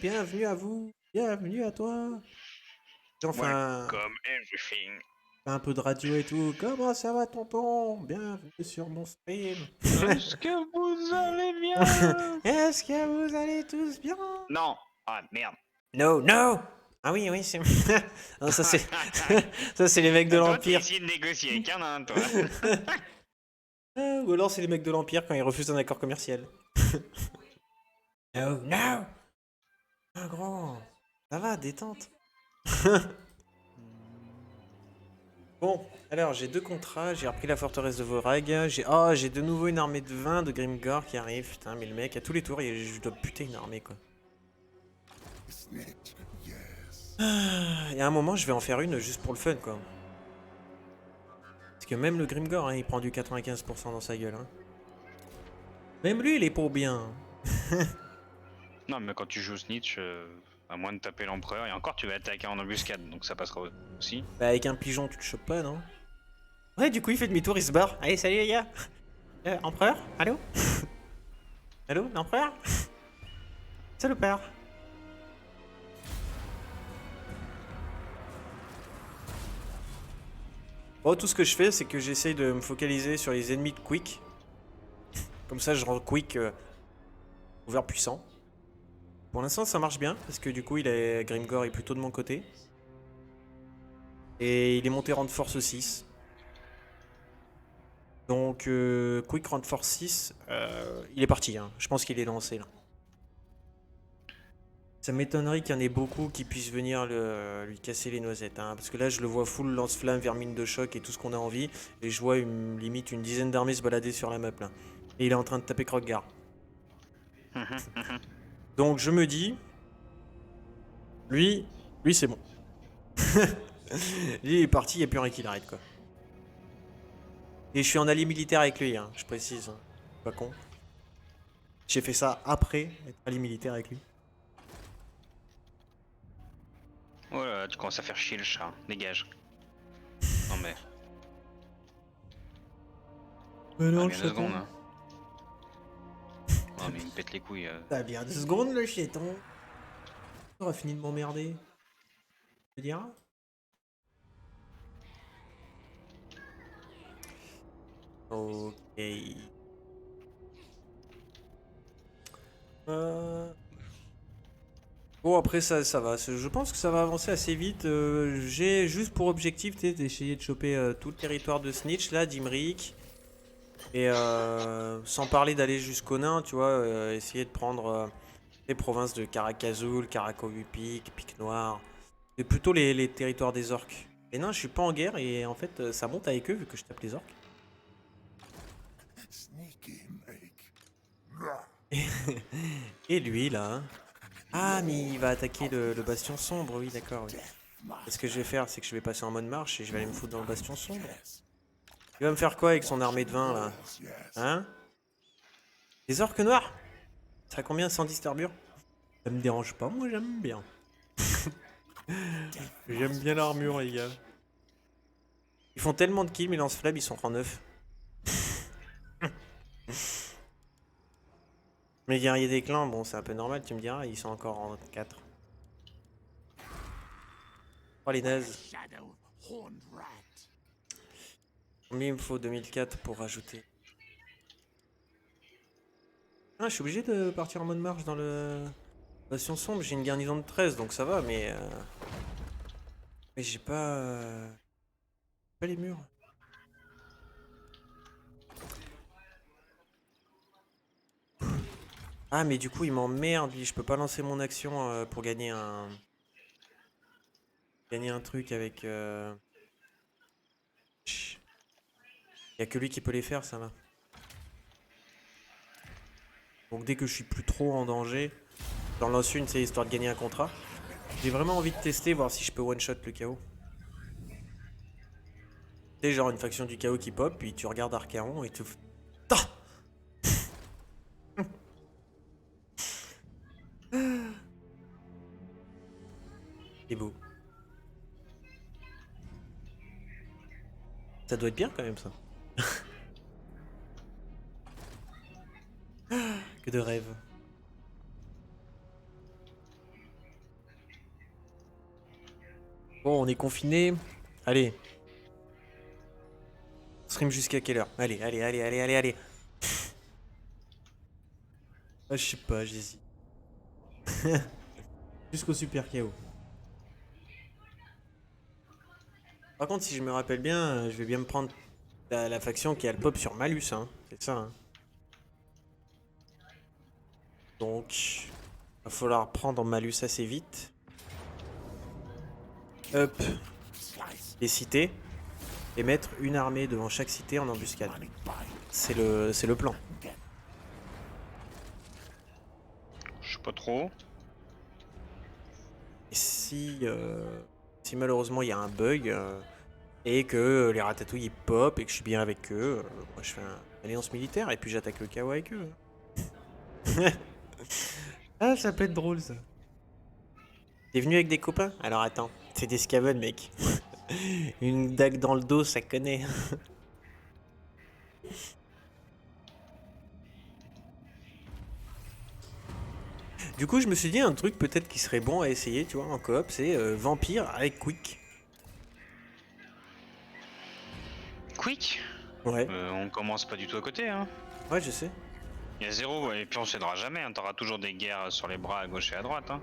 bienvenue à vous, bienvenue à toi. Enfin, Welcome everything. un peu de radio et tout. Comment ça va, tonton? Bienvenue sur mon stream. Est-ce que vous allez bien? Est-ce que vous allez tous bien? Non. Ah merde. No, no. Ah oui, oui, c'est. Non, ça c'est, ça c'est les mecs de Toi, t'es l'Empire. ici de négocier avec un nain, toi. Ou alors c'est les mecs de l'Empire quand ils refusent un accord commercial. No, no. Ah grand, ça va, détente. Bon, alors j'ai deux contrats, j'ai repris la forteresse de Vorag, j'ai de nouveau une armée de 20 de Grimgor qui arrive, putain mais le mec à tous les tours je dois buter une armée quoi. Il y a un moment je vais en faire une juste pour le fun quoi. Parce que même le Grimgor hein, il prend du 95% dans sa gueule hein. Même lui il est pour bien. Non, mais quand tu joues Snitch, à moins de taper l'empereur, et encore tu vas attaquer en embuscade, donc ça passera aussi. Bah avec un pigeon tu te chopes pas non? Ouais du coup il fait demi-tour, il se barre. Allez salut les gars. Empereur? Allô? Allô l'empereur? Salut père. Bon, tout ce que je fais, c'est que j'essaye de me focaliser sur les ennemis de Quick. Comme ça, je rends Quick ouvert puissant. Pour l'instant, ça marche bien, parce que du coup, Grimgor est plutôt de mon côté. Et il est monté rang de force 6. Donc, Quick rang de force 6, il est parti. Hein. Je pense qu'il est lancé, là. Ça m'étonnerait qu'il y en ait beaucoup qui puissent venir lui casser les noisettes. Hein, parce que là, je le vois full lance-flamme, vermine de choc et tout ce qu'on a envie. Et je vois limite une dizaine d'armées se balader sur la map, là. Et il est en train de taper Kroggar. Donc, je me dis... Lui c'est bon. Lui il est parti, il n'y a plus rien qui l'arrête quoi. Et je suis en allié militaire avec lui, hein, je précise. Hein. Pas con. J'ai fait ça après être allié militaire avec lui. Oh là, tu commences à faire chier le chat, dégage. Non mais. Mais non, Ah, le bien 2 secondes. chaton. Hein. Oh, mais il me pète les couilles. T'as bien 2 secondes le chaton. On aura fini de m'emmerder. Tu veux dire? Ok. Bon après ça va, je pense que ça va avancer assez vite. J'ai juste pour objectif d'essayer de choper tout le territoire de Snitch là, d'Imrik. Et sans parler d'aller jusqu'au nain, tu vois, essayer de prendre les provinces de Karakazul, Karakovupik, Pic Noir. C'est plutôt les territoires des orques. Les nains, je suis pas en guerre et en fait, ça monte avec eux vu que je tape les orques. Et lui là. Hein. Ah, mais il va attaquer le bastion sombre, oui, d'accord. Oui. Et ce que je vais faire, c'est que je vais passer en mode marche et je vais aller me foutre dans le bastion sombre. Il va me faire quoi avec son armée de 20 là? Hein? Les orques noirs? Ça a combien 110 d'armure? Ça me dérange pas, moi j'aime bien. J'aime bien l'armure, les gars. Ils font tellement de kills, mes lance-flammes, ils sont en 9. Mes guerriers des clans, bon, c'est un peu normal, tu me diras, ils sont encore en 4. Oh, les nazes. Combien il me faut 2004 pour rajouter? Ah, je suis obligé de partir en mode marche dans le bastion sombre. J'ai une garnison de 13, donc ça va, mais j'ai pas les murs. Ah, mais du coup, il m'emmerde, lui. Je peux pas lancer mon action pour gagner un truc avec... Il y a que lui qui peut les faire, ça, là. Donc dès que je suis plus trop en danger, j'en lance une, c'est histoire de gagner un contrat. J'ai vraiment envie de tester, voir si je peux one-shot le chaos. Tu sais, genre une faction du chaos qui pop, puis tu regardes Archaon et tu... Ah, c'est beau. Ça doit être bien quand même, ça. Que de rêve. Bon, on est confiné. Allez. Stream jusqu'à quelle heure? Allez, allez, allez, allez, allez, allez. Ah, je sais pas, j'hésite. Jusqu'au super KO. Par contre, si je me rappelle bien, je vais bien me prendre la faction qui a le pop sur Malus, hein. C'est ça, hein. Donc, va falloir prendre Malus assez vite. Hop. Les cités. Et mettre une armée devant chaque cité en embuscade. C'est le plan. Je sais pas trop. Et si malheureusement il y a un bug et que les ratatouilles ils pop et que je suis bien avec eux, moi je fais une alliance militaire et puis j'attaque le chaos avec eux. Ah, ça peut être drôle ça. T'es venu avec des copains? Alors attends, c'est des Skaven mec. Une dague dans le dos, ça connaît. Du coup, je me suis dit un truc peut-être qui serait bon à essayer, tu vois, en coop, c'est Vampire avec Quick. Quick. Ouais, On commence pas du tout à côté, hein. ouais, je sais. Il y a zéro, et puis on s'aidera jamais, hein. T'auras toujours des guerres sur les bras à gauche et à droite, hein.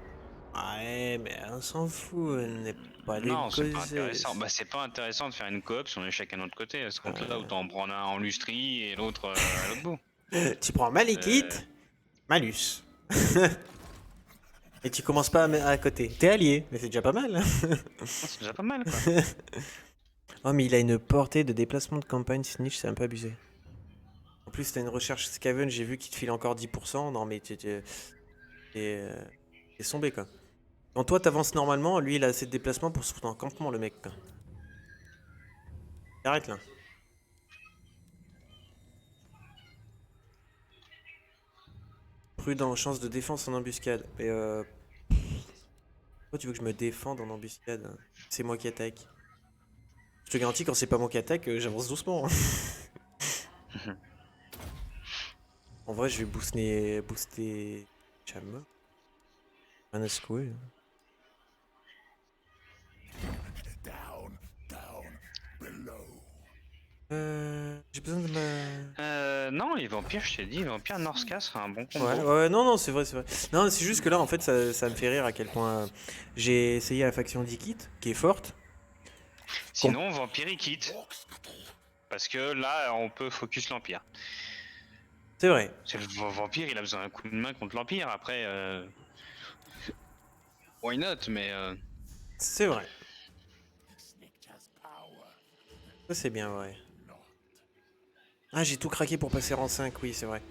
Ouais, mais on s'en fout, on n'est pas des Non, c'est pas causes. intéressant. Bah, c'est pas intéressant de faire une coop si on est chacun de notre côté. À ce compte-là, autant en prendre un en lustrie et l'autre à l'autre bout. Tu prends Malekith, Malus. Et tu commences pas à côté. T'es allié, mais c'est déjà pas mal. Ah, c'est déjà pas mal, quoi. Oh, mais il a une portée de déplacement de campagne Snitch, c'est un peu abusé. En plus, t'as une recherche Skaven, j'ai vu qu'il te file encore 10%. Non, mais t'es sombé, quoi. Quand toi t'avances normalement, lui il a assez de déplacement pour se foutre en campement, le mec, quoi. Arrête là. Prudent, chance de défense en embuscade. Mais pourquoi tu veux que je me défende en embuscade? C'est moi qui attaque. Je te garantis, quand c'est pas moi qui attaque, j'avance doucement, hein. En vrai, je vais booster Cham. Rien à secouer. J'ai besoin de ma... Non, les vampires, je t'ai dit, les vampires Norska sera un bon combo. Ouais, ouais, non, non, c'est vrai, c'est vrai. Non, c'est juste que là, en fait, ça me fait rire à quel point j'ai essayé la faction d'Ikit, qui est forte. Sinon, vampire il quitte. Parce que là, on peut focus l'empire. C'est vrai. C'est le vampire, il a besoin d'un coup de main contre l'empire. Après, why not? Mais C'est vrai. Ça, c'est bien vrai. Ah, j'ai tout craqué pour passer rang 5, oui, c'est vrai.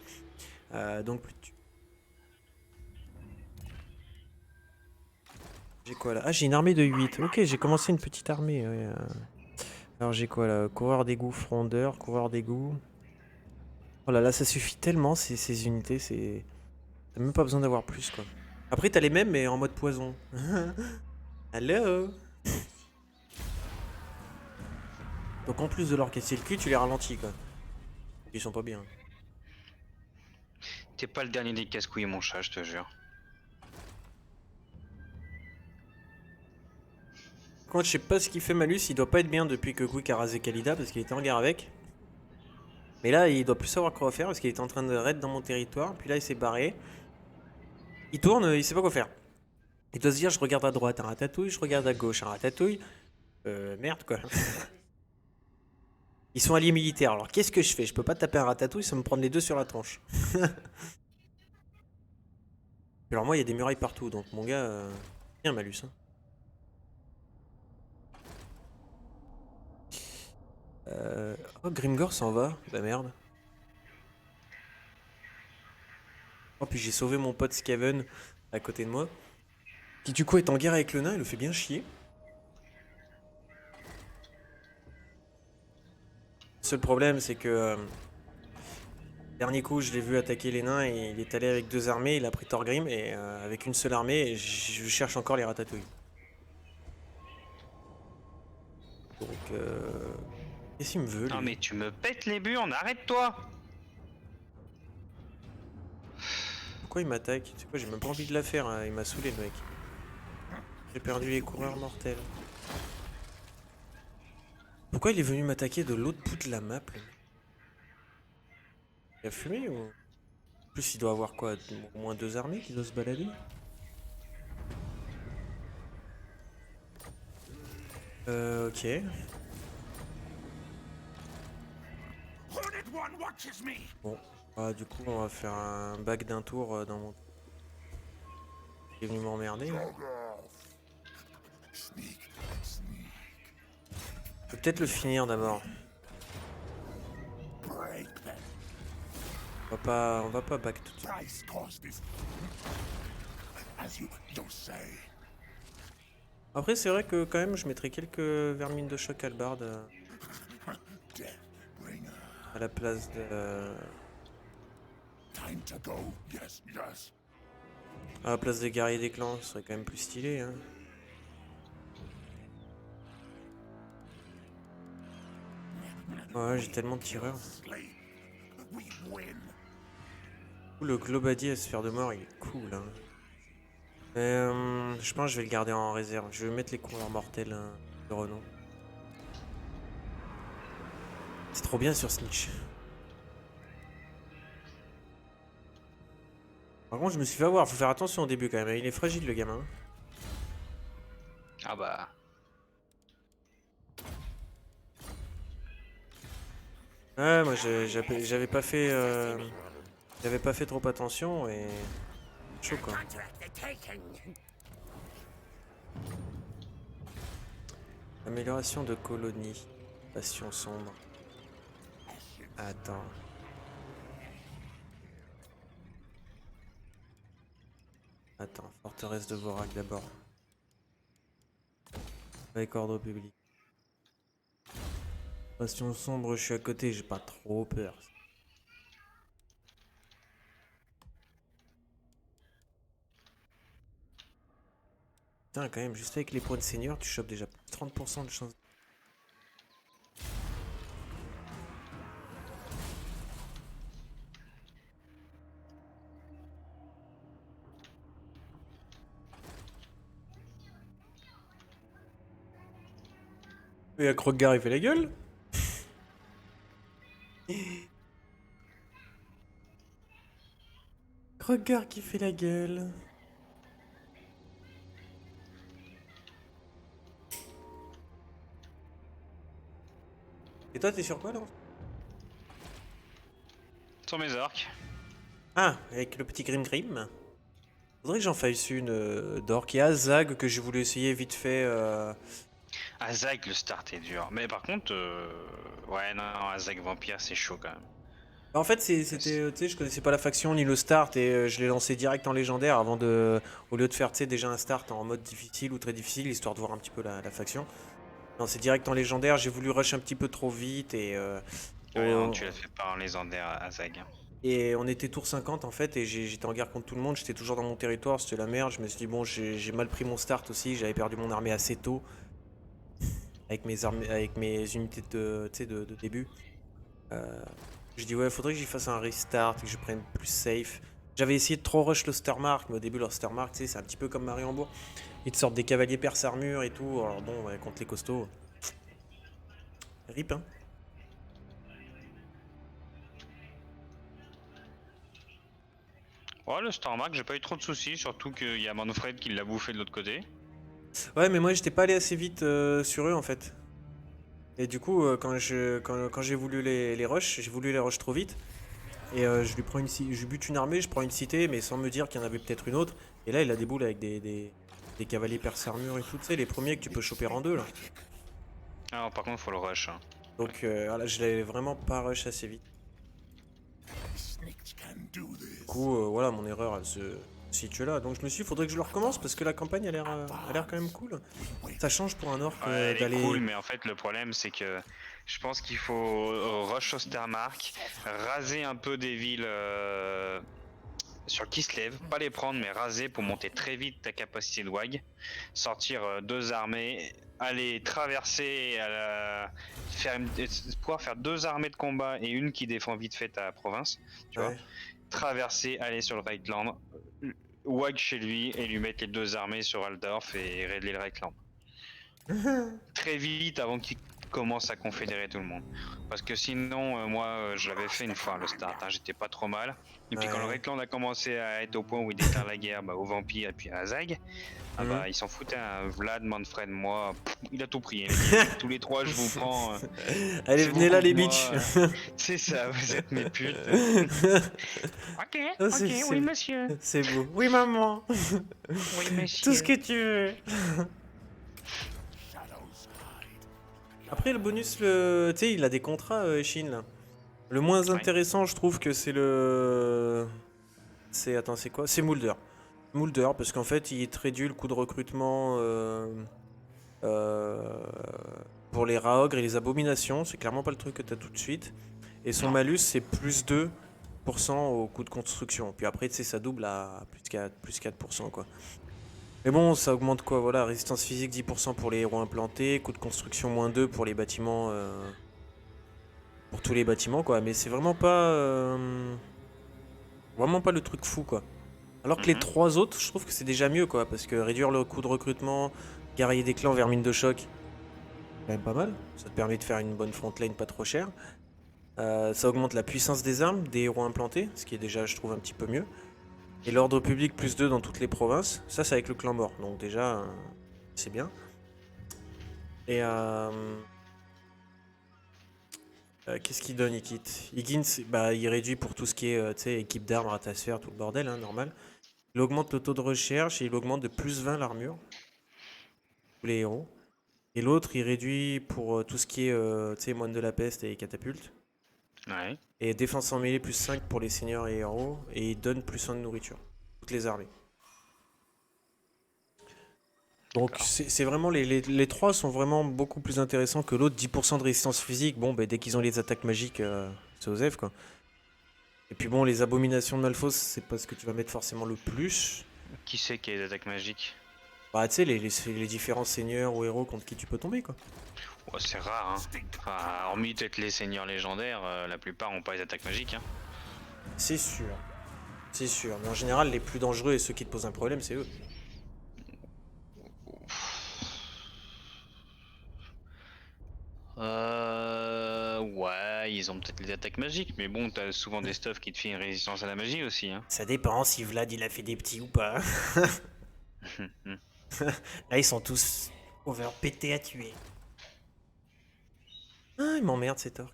Donc, j'ai quoi là? Ah, j'ai une armée de 8. Ok, j'ai commencé une petite armée. Ouais, alors, j'ai quoi là? Coureur d'égout, frondeur, coureur d'égout. Oh là là, ça suffit tellement ces unités, c'est... T'as même pas besoin d'avoir plus, quoi. Après, t'as les mêmes, mais en mode poison. Hello. Donc en plus de leur casser le cul, tu les ralentis, quoi. Ils sont pas bien. t'es pas le dernier des casse-couilles, mon chat, je te jure. Par contre, je sais pas ce qu'il fait Malus, il doit pas être bien depuis que Quick a rasé Kalida parce qu'il était en guerre avec. Mais là, il doit plus savoir quoi faire parce qu'il était en train de raid dans mon territoire. Puis là, il s'est barré. Il tourne, il sait pas quoi faire. Il doit se dire, je regarde à droite un ratatouille, je regarde à gauche un ratatouille. Merde, quoi. Ils sont alliés militaires, alors qu'est-ce que je fais? Je peux pas taper un ratatouille sans me prendre les deux sur la tronche. Alors moi, il y a des murailles partout, donc mon gars... Bien Malus, hein. Oh, Grimgor s'en va. Bah merde. Oh, puis j'ai sauvé mon pote Skaven à côté de moi. Qui du coup est en guerre avec le nain, il le fait bien chier. Le seul problème, c'est que... dernier coup, je l'ai vu attaquer les nains et il est allé avec 2 armées, il a pris Thorgrim et avec une seule armée, je cherche encore les ratatouilles. Donc, qu'est-ce qu'il me veut, lui? Non, mais tu me pètes les burnes, arrête-toi! Pourquoi il m'attaque? Tu sais quoi, j'ai même pas envie de la faire, hein. Il m'a saoulé, le mec. J'ai perdu les coureurs mortels. Pourquoi il est venu m'attaquer de l'autre bout de la map, le mec? Il a fumé ou... En plus, il doit avoir quoi? Au moins 2 armées qui doivent se balader? Ok. Bon. Ah, du coup, on va faire un bac d'un tour dans mon... Il est venu m'emmerder, là. Je peux peut-être le finir d'abord. On va pas back tout de suite. Après, c'est vrai que quand même, je mettrais quelques vermines de choc hallebarde à la place de... À la place des guerriers des clans, ce serait quand même plus stylé, hein. Ouais, j'ai tellement de tireurs. Le globadier à sphère de mort, il est cool, hein. Je pense que je vais le garder en réserve. Je vais mettre les couleurs mortels de renom. C'est trop bien sur Snitch. Par contre, je me suis fait avoir. Faut faire attention au début quand même. Il est fragile, le gamin. Ah bah. Ouais, moi j'avais pas fait. J'avais pas fait trop attention et. Chaud quoi. Amélioration de colonie. Passion sombre. Attends. Attends, forteresse de Vorak d'abord. Avec ordre public. Passion sombre, je suis à côté, j'ai pas trop peur. Putain, quand même, juste avec les points de seigneur, tu chopes déjà 30% de chance. Et à Krogar, il fait la gueule. Krogar qui fait la gueule. Et toi, t'es sur quoi là? Sur mes arcs. Ah, avec le petit Grim Grim. Faudrait que j'en fasse une d'orc. Il y a Zag que j'ai voulu essayer vite fait. Azag, le start est dur. Mais par contre, ouais, non, Azag Vampire, c'est chaud quand même. En fait, c'était, tu sais, je connaissais pas la faction ni le start et je l'ai lancé direct en légendaire avant de, au lieu de faire, tu sais, déjà un start en mode difficile ou très difficile, histoire de voir un petit peu la faction. Non, c'est direct en légendaire. J'ai voulu rush un petit peu trop vite et Ouais, non, tu l'as fait pas en légendaire à Azag. et on était tour 50 en fait et j'étais en guerre contre tout le monde. J'étais toujours dans mon territoire, c'était la merde. Je me suis dit bon, j'ai mal pris mon start aussi. J'avais perdu mon armée assez tôt avec mes armées, avec mes unités de, tu sais, de début. Euh, je dis ouais, faudrait que j'y fasse un restart, que je prenne plus safe. J'avais essayé de trop rush l'Ostermark, mais au début l'Ostermark, tu sais, c'est un petit peu comme Marienbourg. Ils te sortent des cavaliers perse armure et tout. Alors bon, ouais, contre les costauds. Rip, hein. Ouais, le Stormark, j'ai pas eu trop de soucis, surtout qu'il y a Manfred qui l'a bouffé de l'autre côté. Ouais, mais moi j'étais pas allé assez vite sur eux en fait. Et du coup, quand j'ai voulu les rush, j'ai voulu les rush trop vite. Et je lui prends je bute une armée, je prends une cité, mais sans me dire qu'il y en avait peut-être une autre. Et là, il a des boules avec des cavaliers perse armure et tout, tu sais, les premiers que tu peux choper en deux là. Alors par contre, faut le rush. Hein. Donc voilà, je l'avais vraiment pas rush assez vite. Du coup, voilà, mon erreur, elle se situe là. Donc je me suis dit, faudrait que je le recommence parce que la campagne a l'air quand même cool. Ça change pour un orc Ouais, elle est d'aller. cool, mais en fait, le problème, c'est que je pense qu'il faut rush Ostermark, raser un peu des villes sur Kislev, pas les prendre, mais raser pour monter très vite ta capacité de WAG, sortir deux armées, aller traverser, pouvoir faire deux armées de combat et une qui défend vite fait ta province, tu vois. Ouais. Traverser, aller sur le Reikland, WAG chez lui et lui mettre les deux armées sur Aldorf et régler le Reikland. Très vite avant qu'il commence à confédérer tout le monde. Parce que sinon, moi, je l'avais fait une fois le start, hein, j'étais pas trop mal. Et puis quand le Ouais. Redclan a commencé à être au point où il déclare la guerre aux vampires et puis à Zag, ah Mhm. bah ils s'en foutaient, hein. Vlad, Manfred, moi, il a tout pris. Il a dit, tous les trois, je vous prends. Allez, C'est vous venez là, les contre moi. bitches. C'est ça, vous êtes mes putes. Ok, Ah, ok, oui monsieur. c'est beau. Oui, maman. Oui Tout ce monsieur. que tu veux. Après, le bonus, tu sais, il a des contrats, Shin, là. Le moins Ouais. intéressant, je trouve que c'est le... Attends, c'est quoi? C'est Mulder. Mulder, parce qu'en fait, il te réduit le coût de recrutement euh, pour les Raogres et les Abominations. C'est clairement pas le truc que t'as tout de suite. Et son Non. malus, c'est plus 2% au coût de construction. Puis après, tu sais, ça double à plus 4%, quoi. Mais bon, ça augmente quoi? Voilà, résistance physique 10% pour les héros implantés, coût de construction -2 pour les bâtiments... pour tous les bâtiments, quoi. Mais c'est vraiment pas le truc fou, quoi. Alors que les Mhm. 3 autres, je trouve que c'est déjà mieux, quoi. Parce que réduire le coût de recrutement, guerrier des clans vers mine de choc, c'est quand même pas mal. Ça te permet de faire une bonne front line pas trop chère. Ça augmente la puissance des armes des héros implantés, ce qui est déjà, je trouve, un petit peu mieux. Et l'ordre public +2 dans toutes les provinces. Ça, c'est avec le clan mort. Donc déjà, c'est bien. Et qu'est-ce qu'il donne, Ikit? Higgins, bah, il réduit pour tout ce qui est tu sais, équipe d'armes, ratasphère, tout le bordel, hein, normal. Il augmente le taux de recherche et il augmente de +20 l'armure. Tous les héros. Et l'autre, il réduit pour tout ce qui est tu sais, moine de la peste et catapultes. Ouais. Et défense en mêlée +5 pour les seigneurs et héros. Et il donne +1 de nourriture. Toutes les armées. Donc D'accord. c'est vraiment les trois sont vraiment beaucoup plus intéressants que l'autre. 10% de résistance physique, bon bah, dès qu'ils ont les attaques magiques, c'est Osef quoi. Et puis bon, les abominations de Malphos, c'est pas ce que tu vas mettre forcément le plus. Qui c'est qui a les attaques magiques? Bah tu sais, les différents seigneurs ou héros contre qui tu peux tomber quoi. Ouais, c'est rare, hein. Enfin, hormis peut-être les seigneurs légendaires, la plupart ont pas les attaques magiques, hein. C'est sûr. C'est sûr. Mais en général, les plus dangereux et ceux qui te posent un problème, c'est eux. Ouais, ils ont peut-être les attaques magiques, mais bon, t'as souvent des stuffs qui te font une résistance à la magie aussi, hein. Ça dépend si Vlad il a fait des petits ou pas. Là, ils sont tous overpétés à tuer. Ah, il m'emmerde cet orc.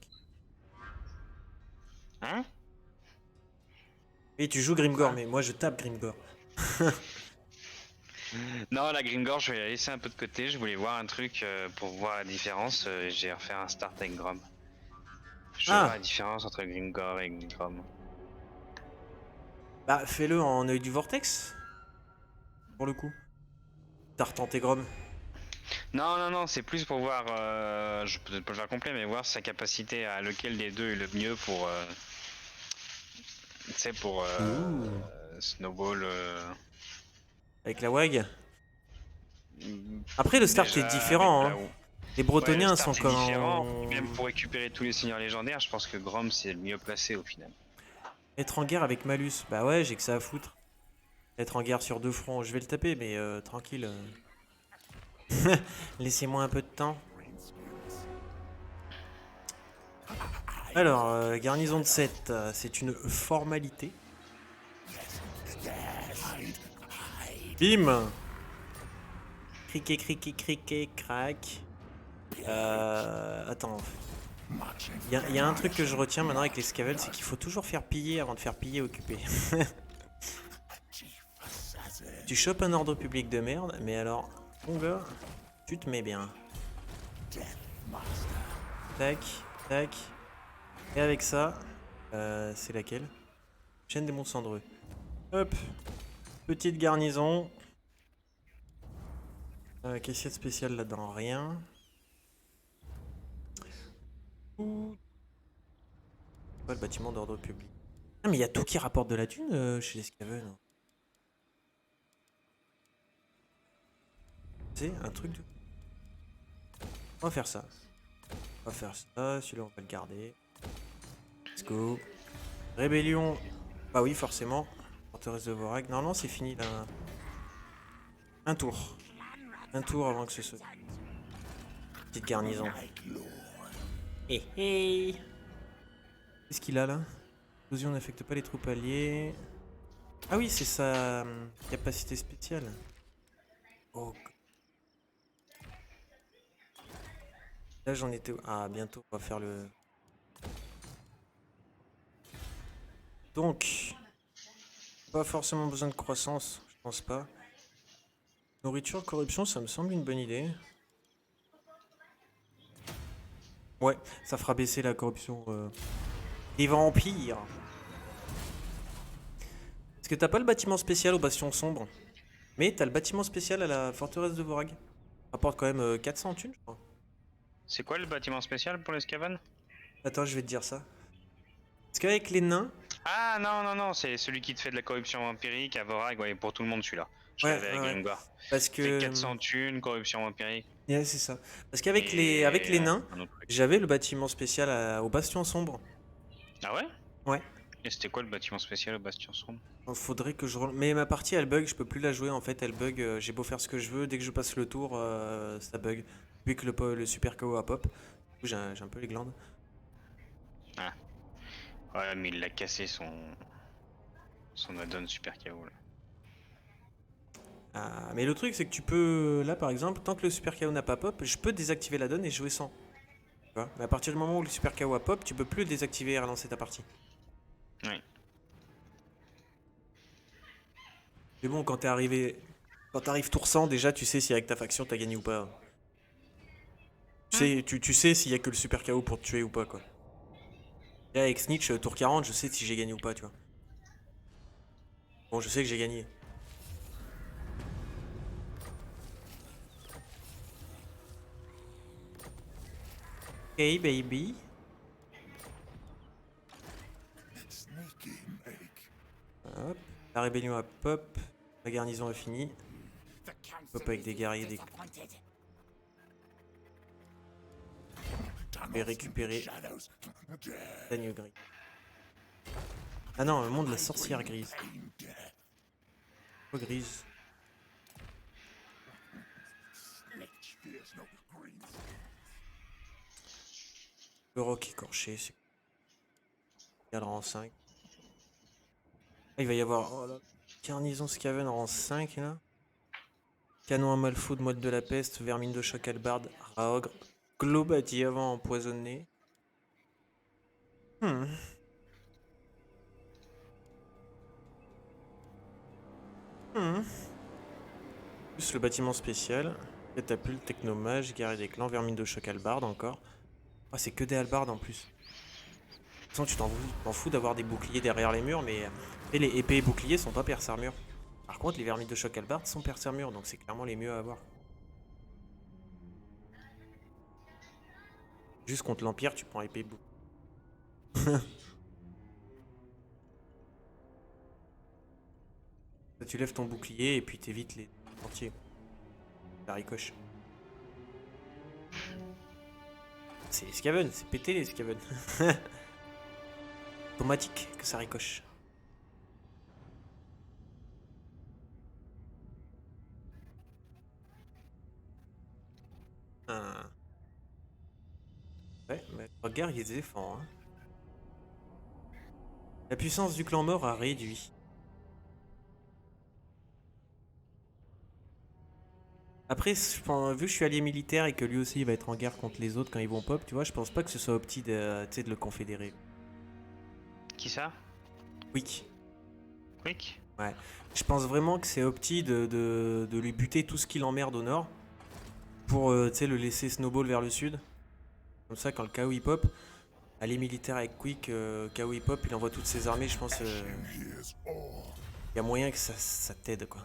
Hein? Et tu joues Grimgor, Quoi? mais moi je tape Grimgor. Non, la Grimgor, je vais la laisser un peu de côté. Je voulais voir un truc pour voir la différence. J'ai refait un start avec Grom. Je veux voir Ah, la différence entre Grimgor et Grom. bah fais-le en œil du vortex, pour le coup. T'as retenté Grom. Non, non, non, c'est plus pour voir. Je peux peut-être pas le faire complet, mais voir sa capacité à lequel des deux est le mieux pour. Tu sais, pour Ouh. Snowball. Avec la WAG. Après, le start est Déjà avec différent, hein. là où. Les Ouais, le Bretoniens sont start est différent. quand... Même pour récupérer tous les seigneurs légendaires, je pense que Grom c'est le mieux placé au final. Être en guerre avec Malus. Bah ouais, j'ai que ça à foutre. Être en guerre sur 2 fronts, je vais le taper, mais tranquille. Laissez-moi un peu de temps. Alors, garnison de 7, c'est une formalité. Bim! Criquet, criquet, criquet, crac. Attends. Il y a un truc que je retiens maintenant avec les scavels, c'est qu'il faut toujours faire piller avant de faire piller occuper. Tu chopes un ordre public de merde, mais alors, mon gars, tu te mets bien. Tac, tac. Et avec ça, c'est laquelle? Chaîne des monts cendreux. Hop, petite garnison. Qu'est-ce qu'il y a de spécial là-dedans? Rien. Ouh. Pas le bâtiment d'ordre public. Ah, mais il y a tout qui rapporte de la thune chez les Skaven. C'est un truc de... On va faire ça. On va faire ça. Celui-là, on va le garder. Let's go. Rébellion. Bah oui, forcément. Forteresse de Vorag. Non, non, c'est fini là. Un tour. Un tour avant que ce soit. Petite garnison. Hé hé. Qu'est-ce qu'il a là? L'explosion n'affecte pas les troupes alliées. Ah oui, c'est sa capacité spéciale. Oh. Là j'en étais... Ah, bientôt on va faire le... Donc, pas forcément besoin de croissance, je pense pas. Nourriture, corruption, ça me semble une bonne idée. Ouais, ça fera baisser la corruption des vampires. Parce que t'as pas le bâtiment spécial au bastion sombre. Mais t'as le bâtiment spécial à la forteresse de Vorag. Ça rapporte quand même 400 thunes, je crois. C'est quoi le bâtiment spécial pour les Skaven? Attends, je vais te dire ça. Parce qu'avec les nains... Ah non, non, non, c'est celui qui te fait de la corruption empirique à Vorag, ouais, pour tout le monde celui-là. Je Ouais, l'avais avec ouais, ouais. Grimgar. Parce Fait que... 400 thunes, corruption empirique. Ouais, c'est ça. Parce qu'avec avec Et les nains, un autre truc. j'avais le bâtiment spécial au bastion sombre. Ah ouais? Ouais. Et c'était quoi le bâtiment spécial au Bastion Sombre? Faudrait que je... Mais ma partie, elle bug, je peux plus la jouer en fait, elle bug. J'ai beau faire ce que je veux, dès que je passe le tour, ça bug. Vu que le super KO a pop. Du coup, j'ai un peu les glandes. Ah. Ouais, mais il a cassé son add-on super KO là. Ah, mais le truc, c'est que tu peux... Là, par exemple, tant que le super KO n'a pas pop, je peux désactiver la donne et jouer sans. Tu vois. Mais à partir du moment où le super KO a pop, tu peux plus le désactiver et relancer ta partie. Oui. Mais bon, quand t'es arrivé... Quand t'arrives tour 100, déjà, tu sais si avec ta faction, t'as gagné ou pas. Tu sais s'il y a que le super KO pour te tuer ou pas, quoi. Là, avec Snitch, tour 40, je sais si j'ai gagné ou pas, tu vois. Bon, je sais que j'ai gagné. Hey, baby. Hop. La rébellion a pop. La garnison a fini. Pop avec des guerriers, des... Et récupérer Dagne gris. Ah non, le monde de la sorcière grise. Quoi grise? Le roc écorché, c'est... Cadre en 5. Ah, il va y avoir... Oh là... Garnison Skaven en rang 5, là. Canon à Malfaux de mode de la peste, vermine de choc albarde, raogre, globati avant empoisonné. Hmm. Hmm. Plus le bâtiment spécial, catapulte, technomage, guerrier des clans, vermine de choc albarde encore. Ah, c'est que des halbardes en plus. De toute façon, tu t'en fous d'avoir des boucliers derrière les murs, mais et les épées et boucliers sont pas perce armure. Par contre, les vermines de choc albarde sont perce armure, donc c'est clairement les mieux à avoir. Juste contre l'Empire, tu prends épée et bouclier. Tu lèves ton bouclier et puis t'évites les portiers. Ça ricoche. C'est les Skaven, c'est pété les Skaven. Automatique que ça ricoche. Ah. Ouais, mais regarde, il les défend. Hein. La puissance du clan mort a réduit. Après, vu que je suis allié militaire et que lui aussi il va être en guerre contre les autres quand ils vont pop, tu vois, je pense pas que ce soit opti de, de le confédérer. Qui ça? Quick. Quick? Ouais. Je pense vraiment que c'est opti de lui buter tout ce qui l'emmerde au nord. Pour, le laisser snowball vers le sud. Comme ça, quand le KO il pop, allié militaire avec Quick, KO il pop, il envoie toutes ses armées, je pense... Il y a moyen que ça t'aide, quoi.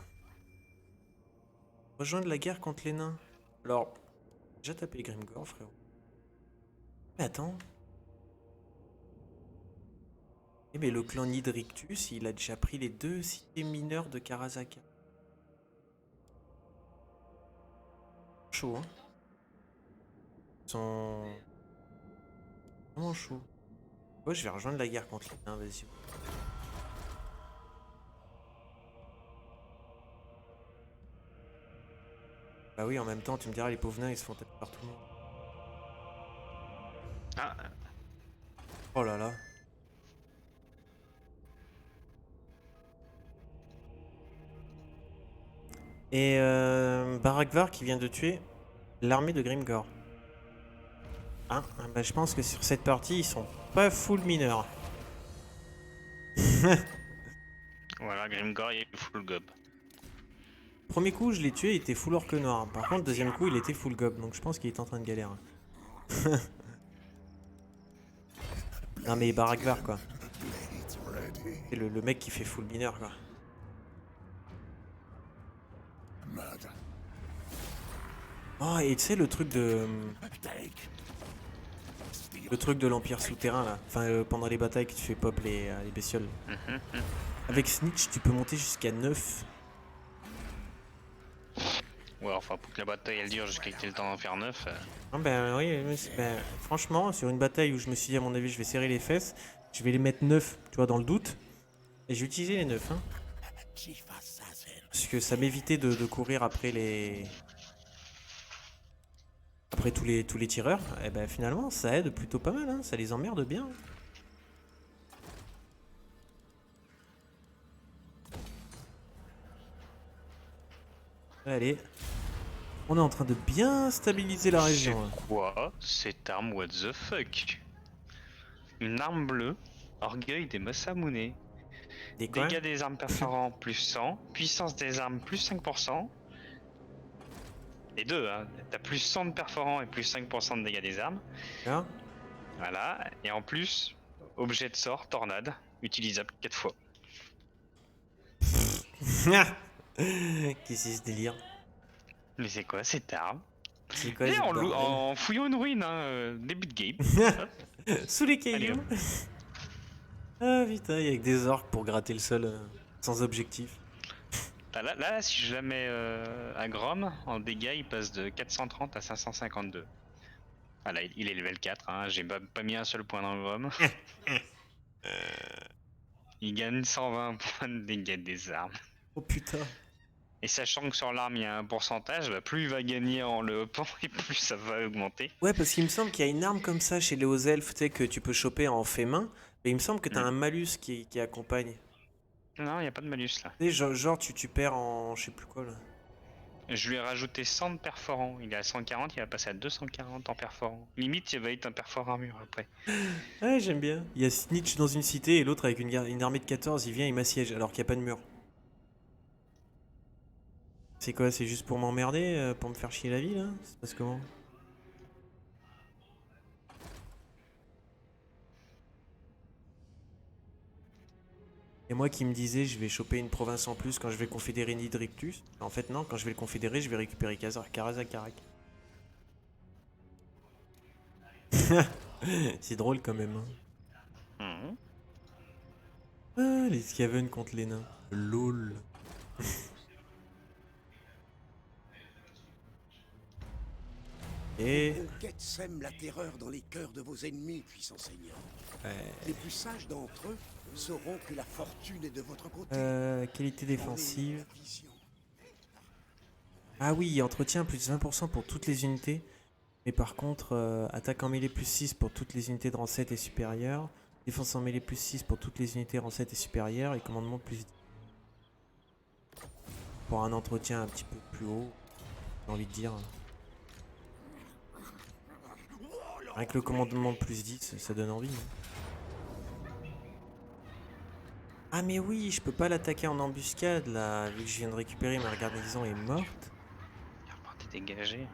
Rejoindre la guerre contre les nains. Alors, déjà tapé Grimgor, frérot. Mais attends. Eh mais le clan Nidrictus, il a déjà pris les 2 cités mineures de Karasaka. Chaud, hein. Ils sont... vraiment chauds. Ouais, je vais rejoindre la guerre contre les nains, vas-y. Bah oui, en même temps, tu me diras, les pauvres nains, ils se font taper par tout le monde. Ah, Oh là là. Et Barakvar qui vient de tuer l'armée de Grimgor. Hein, bah, je pense que sur cette partie, ils sont pas full mineurs. Voilà, Grimgor, il est full gob. Premier coup, je l'ai tué, il était full orque noir. Par contre, deuxième coup, il était full gob. Donc je pense qu'il est en train de galérer. Non mais Barakvar quoi. C'est le mec qui fait full mineur quoi. Oh et tu sais le truc de... Le truc de l'Empire souterrain là. Enfin pendant les batailles que tu fais pop les bestioles. Avec Snitch tu peux monter jusqu'à 9. Ouais, enfin, pour que la bataille elle dure jusqu'à qu'il ait le temps d'en faire 9. Ah ben oui, ben, franchement sur une bataille où je me suis dit à mon avis je vais serrer les fesses, je vais les mettre 9, tu vois, dans le doute. Et j'ai utilisé les 9 hein. Parce que ça m'évitait de courir après les... Après tous les tireurs. Et ben finalement ça aide plutôt pas mal hein, ça les emmerde bien. Allez. On est en train de bien stabiliser la région. C'est quoi cette arme, what the fuck? Une arme bleue, orgueil des Masamune. Des quoi? Dégâts des armes perforants plus 100, puissance des armes plus 5%. Les deux, hein. T'as plus 100 de perforants et plus 5% de dégâts des armes. Hein. Voilà, et en plus, objet de sort, tornade, utilisable 4 fois. Qu'est-ce que c'est ce délire? Mais c'est quoi cette arme? C'est quoi Et ce bordel? en fouillant une ruine, hein, début de game. Sous les Allez, cailloux. hop. Ah putain, il y a que des orques pour gratter le sol sans objectif. Là, si je la mets à Grom, en dégâts, il passe de 430 à 552. Voilà, il est level 4, hein, j'ai pas mis un seul point dans Grom. Il gagne 120 points de dégâts des armes. Oh putain. Et sachant que sur l'arme il y a un pourcentage, bah, plus il va gagner en le hopant et plus ça va augmenter. Ouais, parce qu'il me semble qu'il y a une arme comme ça chez les hauts elfes, tu sais, que tu peux choper en fait main. Mais il me semble que t'as un malus qui accompagne. Non, il n'y a pas de malus là. Tu sais, genre tu perds en je sais plus quoi là. Je lui ai rajouté 100 de perforant. Il est à 140, il va passer à 240 en perforant. Limite, il va être un perforant armure après. Ouais, j'aime bien. Il y a Snitch dans une cité et l'autre avec une armée de 14, il vient, il m'assiège alors qu'il n'y a pas de mur. C'est quoi? C'est juste pour m'emmerder? Pour me faire chier la vie là? Ça se passe comment? Et moi qui me disais je vais choper une province en plus quand je vais confédérer Nidrictus. En fait non, quand je vais le confédérer, je vais récupérer Karazakarak. C'est drôle quand même. Hein. Ah, les Skaven contre les nains. LOL. Et... Vos quêtes sèment la terreur dans les cœurs de vos ennemis, puissant seigneur. Les plus sages d'entre eux sauront que la fortune est de votre côté. Qualité défensive. Ah oui, entretien plus 20% pour toutes les unités. Mais par contre, attaque en mêlée plus 6 pour toutes les unités de rang 7 et supérieure. Défense en mêlée plus 6 pour toutes les unités rang 7 et supérieure. Et commandement plus 10. Pour un entretien un petit peu plus haut, j'ai envie de dire. Avec le commandement plus 10, ça donne envie. Ah mais oui, je peux pas l'attaquer en embuscade là, vu que je viens de récupérer ma garnison est morte. T'es dégagé.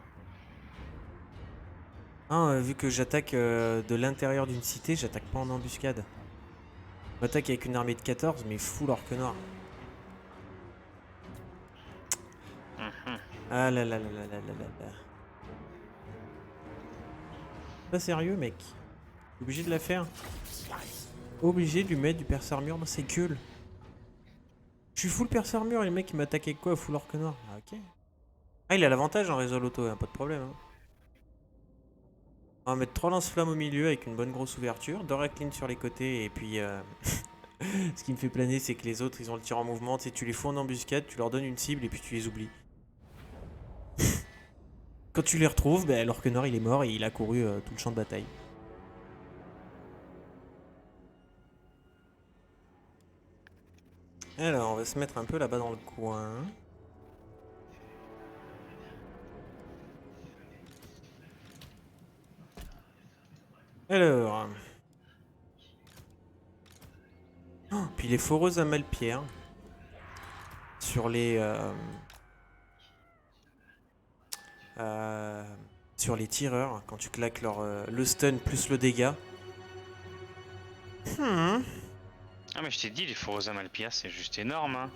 Ah, vu que j'attaque de l'intérieur d'une cité, j'attaque pas en embuscade. J'attaque avec une armée de 14, mais full orque noir. Ah là là là là là là là. Pas sérieux, mec. Obligé de la faire. Obligé de lui mettre du perce armure dans ses gueules. Je suis full perce armure et le mec il m'attaque avec quoi? Full orque noir. Ah ok. Ah il a l'avantage en réseau auto, hein, pas de problème. Hein. On va mettre 3 lance-flammes au milieu avec une bonne grosse ouverture. Doracline sur les côtés et puis... ce qui me fait planer c'est que les autres ils ont le tir en mouvement. Tu les fous en embuscade, tu leur donnes une cible et puis tu les oublies. Quand tu les retrouves, bah, l'orque noir il est mort et il a couru tout le champ de bataille. Alors, on va se mettre un peu là-bas dans le coin. Alors... Oh, puis les foreuses à Malpierre. Sur les... sur les tireurs, quand tu claques le stun plus le dégât. Ah mais je t'ai dit, les Forosa Malpia c'est juste énorme hein.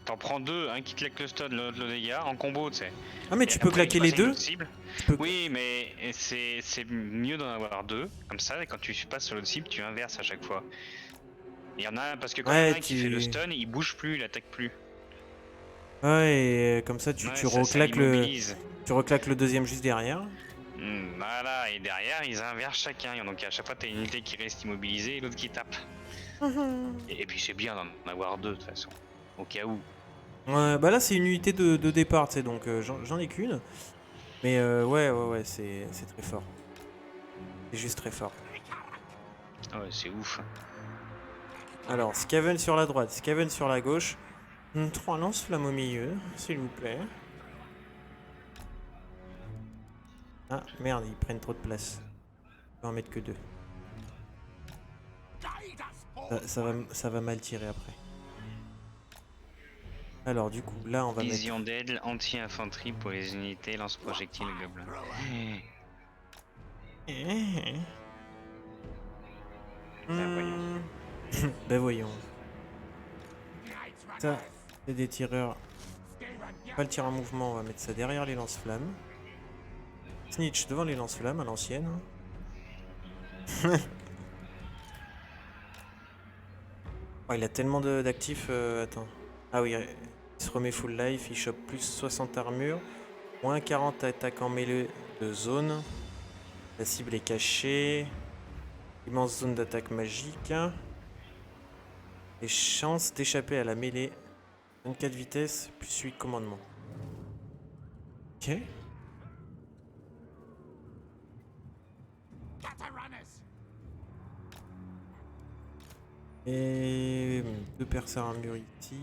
T'en prends deux, un qui claque le stun, l'autre le dégât, en combo tu sais. Ah mais Et tu peux après, claquer tu les passes à une deux. autre cible. Tu peux... Oui mais c'est mieux d'en avoir deux, comme ça, et quand tu passes sur l'autre cible, tu inverses à chaque fois. Il y en a un, parce que quand il y en a un qui fait le stun, il bouge plus, il attaque plus. Ouais, et comme ça tu Ça reclaques l'immobilise. tu reclaques le deuxième juste derrière. Voilà, et derrière ils inversent chacun, donc à chaque fois t'as une unité qui reste immobilisée et l'autre qui tape. Et puis c'est bien d'en avoir deux de toute façon, au cas où. Ouais, bah là c'est une unité de départ, tu sais, donc j'en ai qu'une. Mais ouais, c'est très fort. C'est juste très fort. Ouais, c'est ouf. Alors, Skaven sur la droite, Skaven sur la gauche. 3 lance-flammes au milieu, s'il vous plaît. Ah, merde, ils prennent trop de place. On va en mettre que 2. Ça va mal tirer après. Alors, du coup, là, on va Vision mettre... d'aide, anti-infanterie pour les unités, lance-projectiles gobelins. Voyons. Ben voyons. Ça, c'est des tireurs. Pas le tir en mouvement, on va mettre ça derrière les lance-flammes. Snitch devant les lance-flammes à l'ancienne. Oh, il a tellement d'actifs. Attends. Ah oui, il se remet full life, il chope plus 60 armure, moins 40 attaques en mêlée de zone. La cible est cachée. Immense zone d'attaque magique. Et chance d'échapper à la mêlée. 24 vitesses, plus 8 commandements. Ok. Et 2 perceurs armure ici,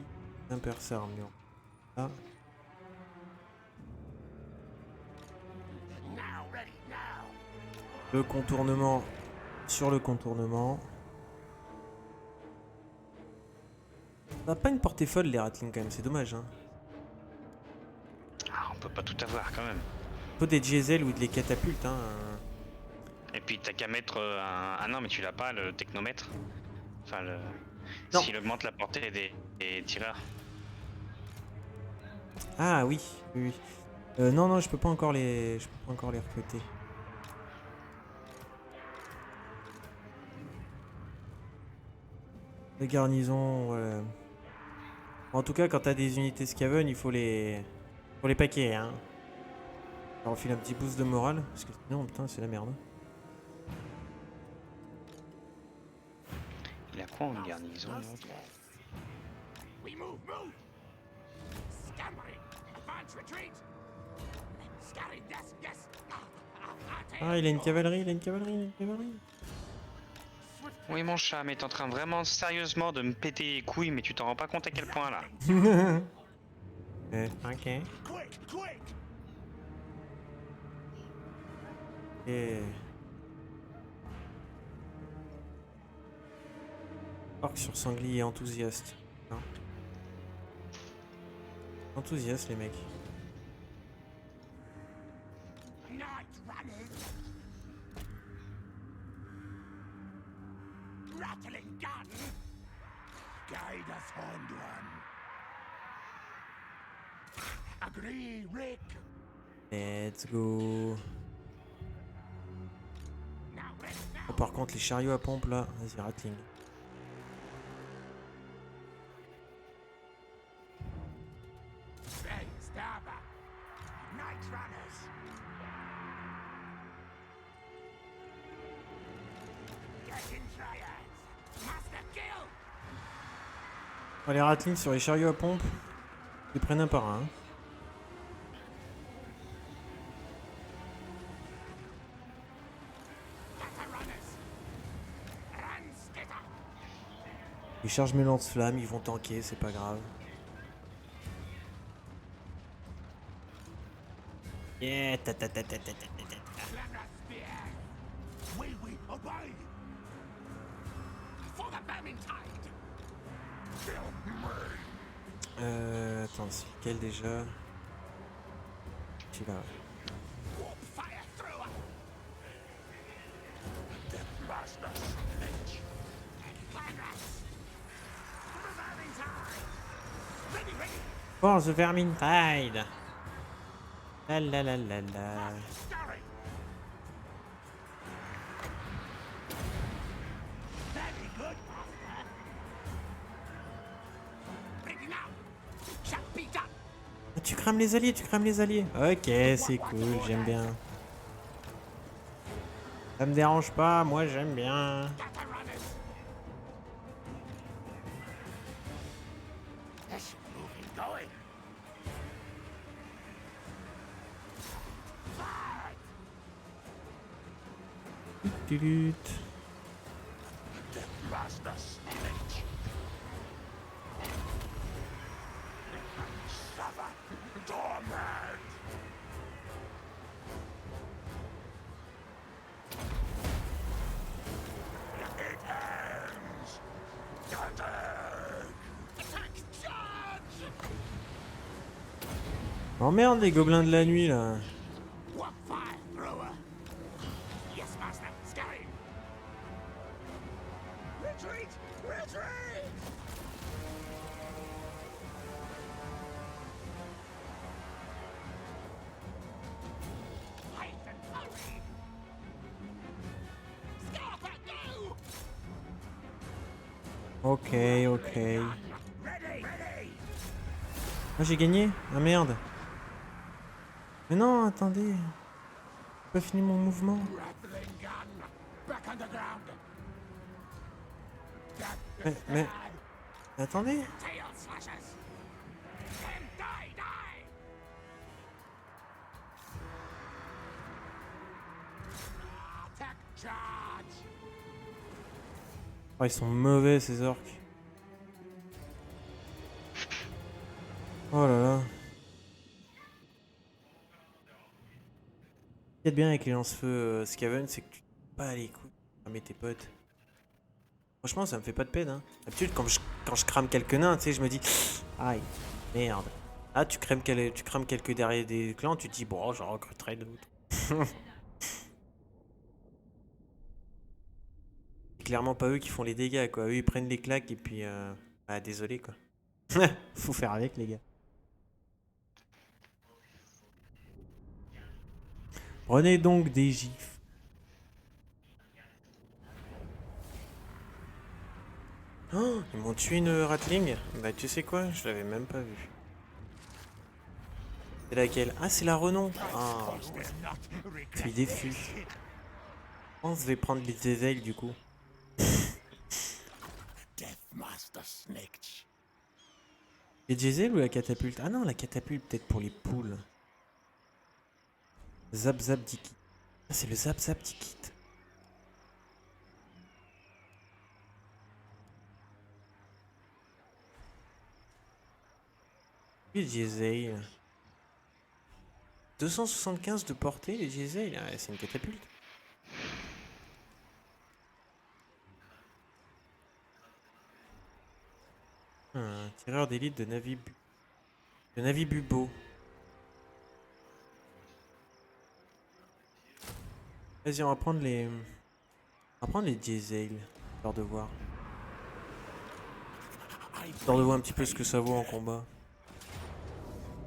un perceur armure là. Le contournement sur le contournement. Ça n'a pas une portée folle les Rattlings quand même, c'est dommage hein. Ah, on peut pas tout avoir quand même. Faut des diesel ou des catapultes hein. Et puis t'as qu'à mettre un... Ah non mais tu l'as pas le technomètre. Enfin le... Non. S'il augmente la portée des tireurs. Ah oui, oui. Non, je peux pas encore les recruter. Les garnisons, ouais. En tout cas, quand t'as des unités Skaven, il faut les paquer, hein. Ça refile un petit boost de morale, parce que sinon, putain, c'est la merde. Il a quoi en garnison l'autre? Ah, il a une cavalerie, il a une cavalerie, il a une cavalerie. Oui mon chat, mais t'es en train vraiment sérieusement de me péter les couilles, mais tu t'en rends pas compte à quel point là. Ok. Et... Orc sur sanglier enthousiaste. Non. Enthousiaste les mecs. Let's go. Oh, par contre les chariots à pompe là, vas-y Rattling. Oh, les Rattling sur les chariots à pompe, ils prennent un par un. Hein. Ils chargent mes lance-flammes, ils vont tanker, c'est pas grave. Yeah, ta ta ta ta ta ta ta ta. Oui, oui, obey. For the Vermintide. Attends, c'est lequel déjà? Celui-là. Warp fire thrower. Deathmaster Snitch. Climax. The Vermintide. Ready, ready. For the Vermintide. La la la la la. Scurry. Very good, Master. Ready now. Shall be done. Ah, tu crames les alliés, tu crames les alliés. Ok, c'est cool, j'aime bien. Ça me dérange pas, moi j'aime bien. Data runners. Yes, moving, going. Fight. Tulut. Deathmaster Snitch. Suffer. Torment. It ends. Attack. Attack charge. Oh merde, les gobelins de la nuit là. Warp fire thrower. Yes, Master. Scurry. Retreat. Retreat. Fight and hurry. Scarper, go. Ok, ok. Ready. Ready. Moi j'ai gagné? Ah merde. Mais non, attendez. J'ai pas fini mon mouvement. Grappling gun. Back underground. Death Mais bad. attendez. Tail slashers. Then die, die. Attack charge. Oh, ils sont mauvais ces orques. Oh là là. Ce qui est bien avec les lance-feu Skaven, c'est que tu pas à l'écoute. Mais tes potes. Franchement, ça me fait pas de peine. Hein. D'habitude, quand je crame quelques nains, tu sais, je me dis aïe, merde. Là, tu crames quelques derrière des clans, tu te dis bon, j'en recruterai d'autres. C'est clairement pas eux qui font les dégâts, quoi. Eux, ils prennent les claques et puis. Ah, désolé, quoi. Faut faire avec, les gars. Prenez donc des gifs. Oh, ils m'ont tué une Ratling. Bah, tu sais quoi? Je l'avais même pas vu. C'est laquelle? Ah, c'est la Renon. Ah, je suis déçu. Je pense que je vais prendre les ailes du coup. Deathmaster Snitch. Les diesel ou la catapulte? Ah non, la catapulte peut-être pour les poules. Zap zap dikit. Ah, c'est le zap zap dikit. Les diesel. 275 de portée, les diesel. Ah, c'est une catapulte. Un tireur d'élite de Navibubo. Vas-y, on va prendre les. On va prendre les diesel. Histoire de voir. Histoire de voir un petit peu ce que ça vaut en combat.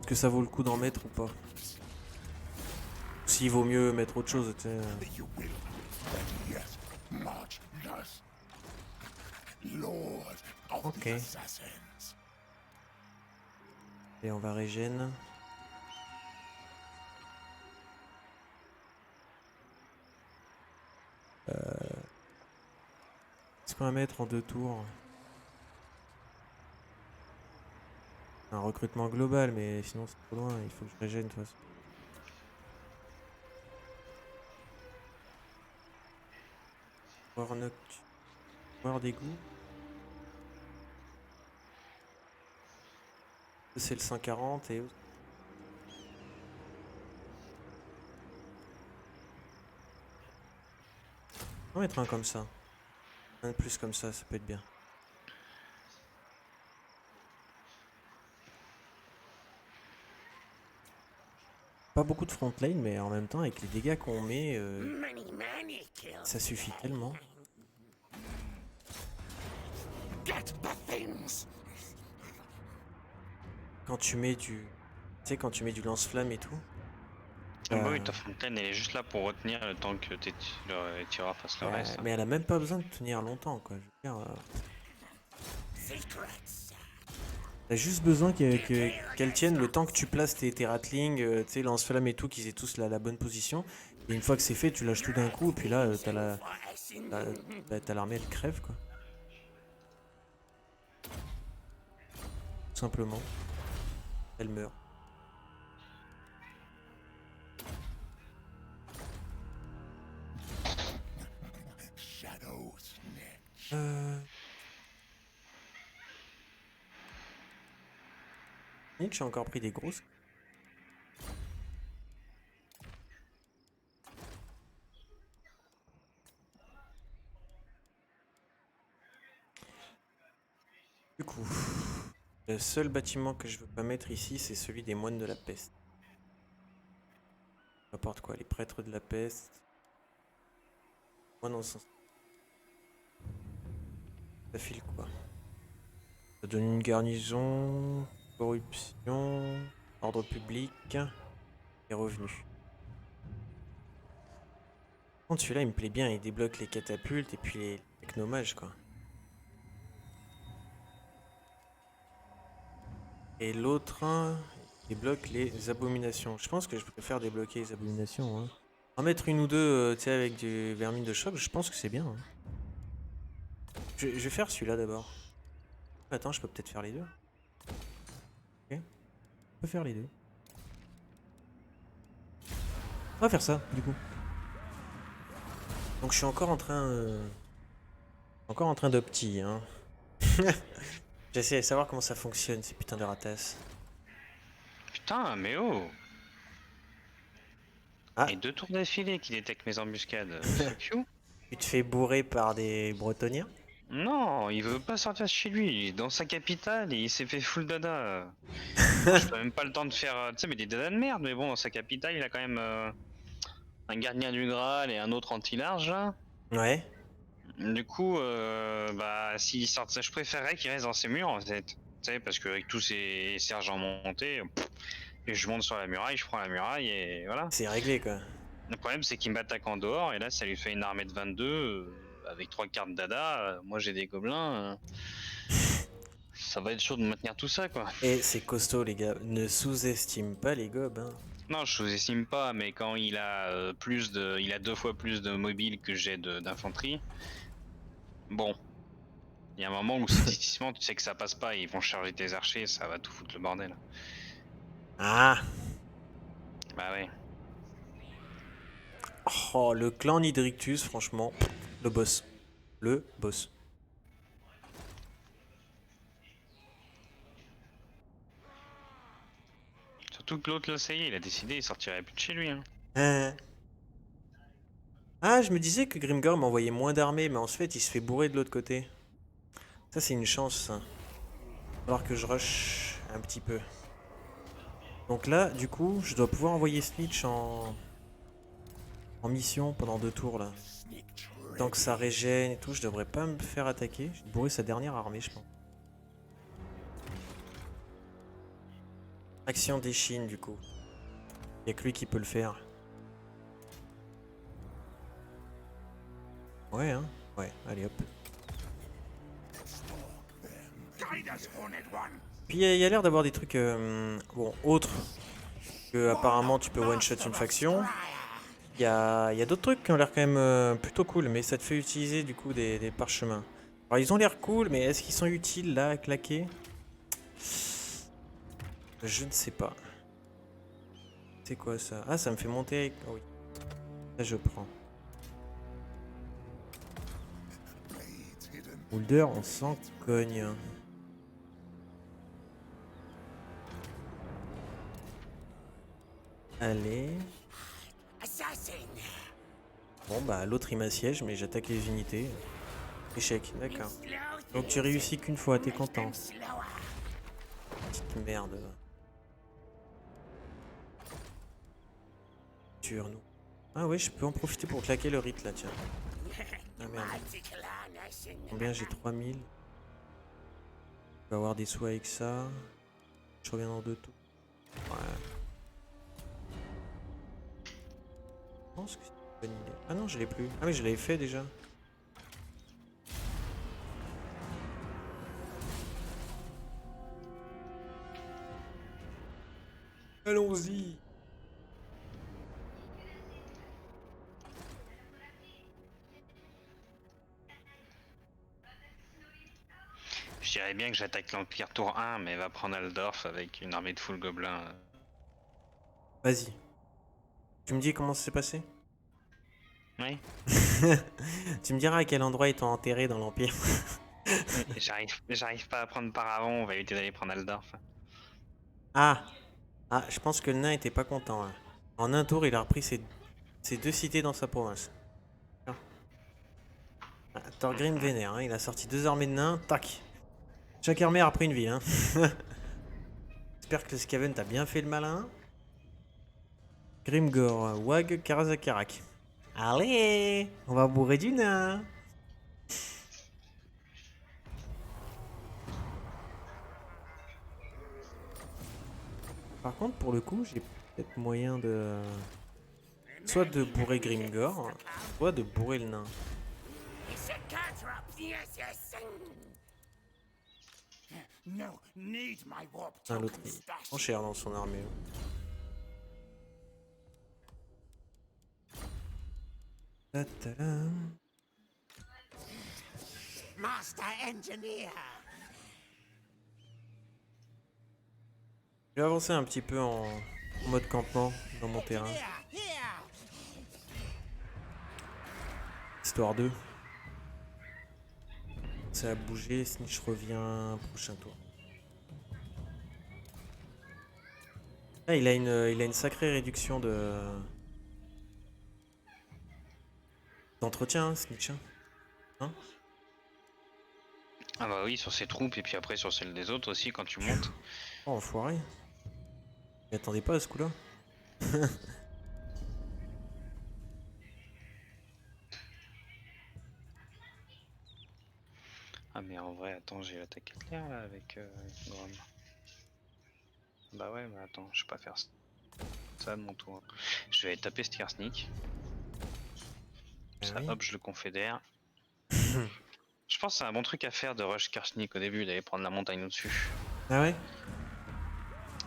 Est-ce que ça vaut le coup d'en mettre ou pas? S'il vaut mieux mettre autre chose, tu sais. You will. Yes, march thus. Lord of Ok. the Assassins. Et on va régène. Est-ce qu'on va mettre en 2 tours? Un recrutement global, mais sinon c'est trop loin, il faut que je régène de toute façon. Voir nocturne. Voir d'égout. C'est le 140 et... On va mettre un comme ça. Un de plus comme ça peut être bien. Pas beaucoup de front lane, mais en même temps, avec les dégâts qu'on met, ça suffit tellement. Quand tu mets du... Tu sais, quand tu mets du lance-flamme et tout. Ah bah oui, ta fontaine elle est juste là pour retenir le temps que tes tireurs fassent le reste. Mais elle a même pas besoin de tenir longtemps, quoi. Je veux dire, t'as juste besoin qu'elle tienne le temps que tu places tes ratlings, tu sais, lance-flamme et tout, qu'ils aient tous la bonne position. Et une fois que c'est fait, tu lâches tout d'un coup, et puis là, t'as l'armée, elle crève, quoi. Tout simplement. Elle meurt. J'ai encore pris des grosses. Du coup, le seul bâtiment que je veux pas mettre ici, c'est celui des moines de la peste. N'importe quoi, les prêtres de la peste. Moi non, ça file quoi? Ça donne une garnison, corruption, ordre public et revenus. Par contre, celui-là, il me plaît bien, il débloque les catapultes et puis les technomages, quoi. Et l'autre, il débloque les abominations. Je pense que je préfère débloquer les abominations. Hein. En mettre une ou deux, tu sais, avec du vermine de choc, je pense que c'est bien. Hein. Je vais faire celui-là d'abord. Attends, je peux peut-être faire les deux. Ok. Je peux faire les deux. On va faire ça, du coup. Donc je suis encore en train d'opti, hein. J'essaie de savoir comment ça fonctionne, ces putains de ratasses. Putain, mais oh! Ah. Et 2 tours d'affilée qui détectent mes embuscades. Fuck you. Tu te fais bourrer par des Bretoniens? Non, il veut pas sortir de chez lui. Il est dans sa capitale et il s'est fait full dada. Je peux même pas le temps de faire, tu sais, mais des dadas de merde. Mais bon, dans sa capitale, il a quand même un gardien du Graal et un autre anti-large là. Ouais. Du coup, bah, s'il sort, je préférerais qu'il reste dans ses murs en fait. Tu sais, parce qu'avec tous ces sergents montés, et je monte sur la muraille, je prends la muraille et voilà. C'est réglé, quoi. Le problème, c'est qu'il m'attaque en dehors et là, ça lui fait une armée de 22 avec 3 cartes dada. Moi, j'ai des gobelins. Ça va être chaud de maintenir tout ça, quoi. Et c'est costaud, les gars. Ne sous-estime pas les gobes, hein. Non, je sous-estime pas, mais quand il a il a 2 fois plus de mobiles que j'ai d'infanterie. Bon, il y a un moment où statistiquement, tu sais que ça passe pas, et ils vont charger tes archers, ça va tout foutre le bordel. Ah. Bah ouais. Oh, le clan Nidrictus, franchement, le boss. Le boss. Surtout que l'autre là, ça y est, il a décidé, il sortirait plus de chez lui. Hein. Ah, je me disais que Grimgor m'envoyait moins d'armées, mais en fait, il se fait bourrer de l'autre côté. Ça, c'est une chance, ça. Va falloir que je rush un petit peu. Donc là, du coup, je dois pouvoir envoyer Snitch en mission pendant 2 tours, là. Tant que ça régène et tout, je devrais pas me faire attaquer. J'ai bourré sa dernière armée, je pense. Action des Chines, du coup. Y'a que lui qui peut le faire. Ouais, hein. Ouais, allez hop. Puis il y a l'air d'avoir des trucs bon, autres que apparemment tu peux one shot une faction. Il y a d'autres trucs qui ont l'air quand même plutôt cool, mais ça te fait utiliser du coup des parchemins. Alors ils ont l'air cool, mais est-ce qu'ils sont utiles là à claquer? Je ne sais pas. C'est quoi ça? Ah, ça me fait monter. Oh oui. Ça je prends. Boulder, on s'en cogne. Allez. Bon bah l'autre il m'assiège mais j'attaque les unités. Échec, d'accord. Donc tu réussis qu'une fois, t'es content. Petite merde. Nous. Ah ouais, je peux en profiter pour claquer le rite là, tiens. Ah merde. Combien j'ai 3000. Je vais avoir des sous avec ça. Je reviens dans 2 tours. Ouais. Je pense que c'est une bonne idée. Ah non, je l'ai plus. Ah oui, je l'avais fait déjà. Allons-y. Je dirais bien que j'attaque l'Empire tour 1, mais va prendre Aldorf avec une armée de full gobelins. Vas-y. Tu me dis comment ça s'est passé? Oui. Tu me diras à quel endroit ils t'ont enterré dans l'Empire. J'arrive pas à prendre Paravon, on va éviter d'aller prendre Aldorf. Ah. Ah, je pense que le nain était pas content. Hein. En un tour, il a repris ses 2 cités dans sa province. Ah, Thorgrim vénère, hein. Il a sorti 2 armées de nains. Tac. Chaque armée a repris une vie. Hein. J'espère que le Skaven t'a bien fait le malin. Grimgor, Wag, Karazakarak. Allez, on va bourrer du nain. Par contre, pour le coup, j'ai peut-être moyen de... soit de bourrer Grimgor, soit de bourrer le nain. Ah, l'autre, il prend cher dans son armée. Ta-ta-dam. Master Engineer. Je vais avancer un petit peu en mode campement dans mon terrain. Histoire 2. Ça a bougé, Snitch revient prochain tour. Ah, il a une sacrée réduction d'entretien, hein, Snitch. Hein? Ah bah oui, sur ses troupes et puis après sur celles des autres aussi quand tu montes. Oh, enfoiré. Il attendait pas à ce coup-là. Ah mais en vrai, attends, j'ai l'attaque claire là avec Grom. Bah ouais, mais attends, je vais pas faire ça de mon tour. Je vais taper Sneak. Ça, oui. hop, je le confédère. Je pense que c'est un bon truc à faire de rush Karsnik au début, d'aller prendre la montagne au-dessus. Ah ouais?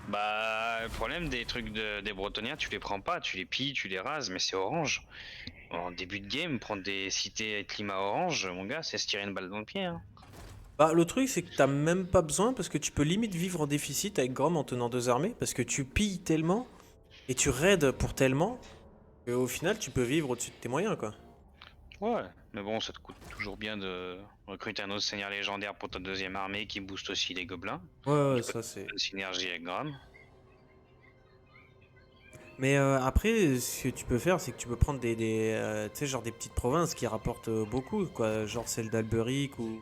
Bah, le problème des trucs des Bretoniens, tu les prends pas, tu les pilles, tu les rases, mais c'est orange. En début de game, prendre des cités et climat orange, mon gars, c'est se tirer une balle dans le pied. Hein. Bah, le truc, c'est que t'as même pas besoin parce que tu peux limite vivre en déficit avec Grom en tenant 2 armées parce que tu pilles tellement et tu raides pour tellement qu'au final, tu peux vivre au-dessus de tes moyens, quoi. Ouais, mais bon, ça te coûte toujours bien de recruter un autre seigneur légendaire pour ta deuxième armée qui booste aussi les gobelins. Ouais, ça c'est. Une synergie avec Grom. Mais après, ce que tu peux faire, c'est que tu peux prendre tu sais, genre des petites provinces qui rapportent beaucoup, quoi. Genre celle d'Alberic ou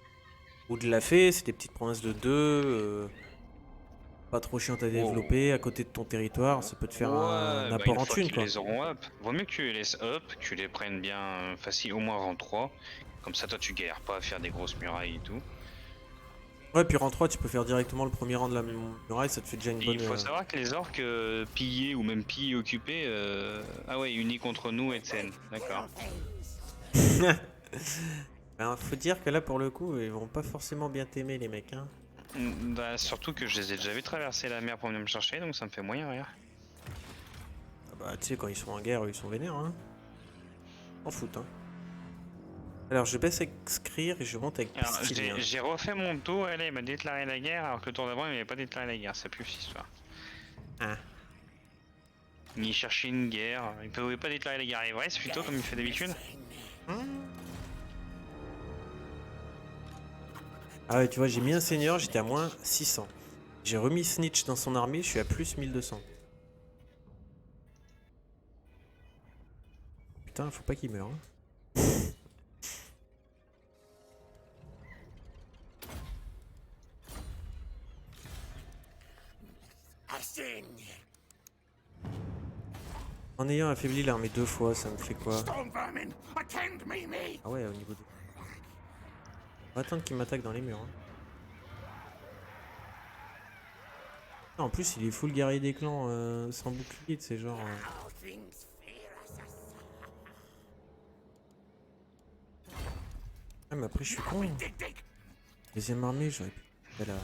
de la Fée, c'est des petites provinces de 2, pas trop chiantes à développer, à côté de ton territoire, ça peut te faire un bah apport une en fois thune, qu'ils quoi. les auront up, vaut mieux que tu les laisses up, que tu les prennes bien facile, au moins rang 3. Comme ça, toi, tu galères pas à faire des grosses murailles et tout. Ouais, puis rang 3, tu peux faire directement le premier rang de la muraille, ça te fait déjà une Et bonne... il faut savoir que les orques pillés ou même pillés occupés, ah ouais, unis contre nous et Tsen, d'accord. Ben, faut dire que là, pour le coup, ils vont pas forcément bien t'aimer, les mecs, hein. Bah, surtout que je les ai déjà vu traverser la mer pour venir me chercher, donc ça me fait moyen rire. Ah bah, tu sais, quand ils sont en guerre, ils sont vénères, hein. En fout, hein. Alors, je baisse avec Skrir et je monte avec Alors, Pistilien. j'ai refait mon tour, elle il m'a déclaré la guerre, alors que le tour d'avant, il m'avait pas déclaré la guerre, c'est plus cette histoire. Ah. Il cherchait une guerre, il pouvait pas déclarer la guerre à Everest plutôt, comme il fait d'habitude. Ah ouais, tu vois, j'ai mis un seigneur, j'étais à moins 600. J'ai remis Snitch dans son armée, je suis à plus 1200. hein, faut pas qu'il meure. Hein. En ayant affaibli l'armée 2 fois, ça me fait quoi? Ah ouais, au niveau de... On va attendre qu'il m'attaque dans les murs. Hein. En plus, il est full guerrier des clans, sans bouclier, c'est genre... Ah mais après je suis con. Deuxième armée, j'aurais pu... Elle a...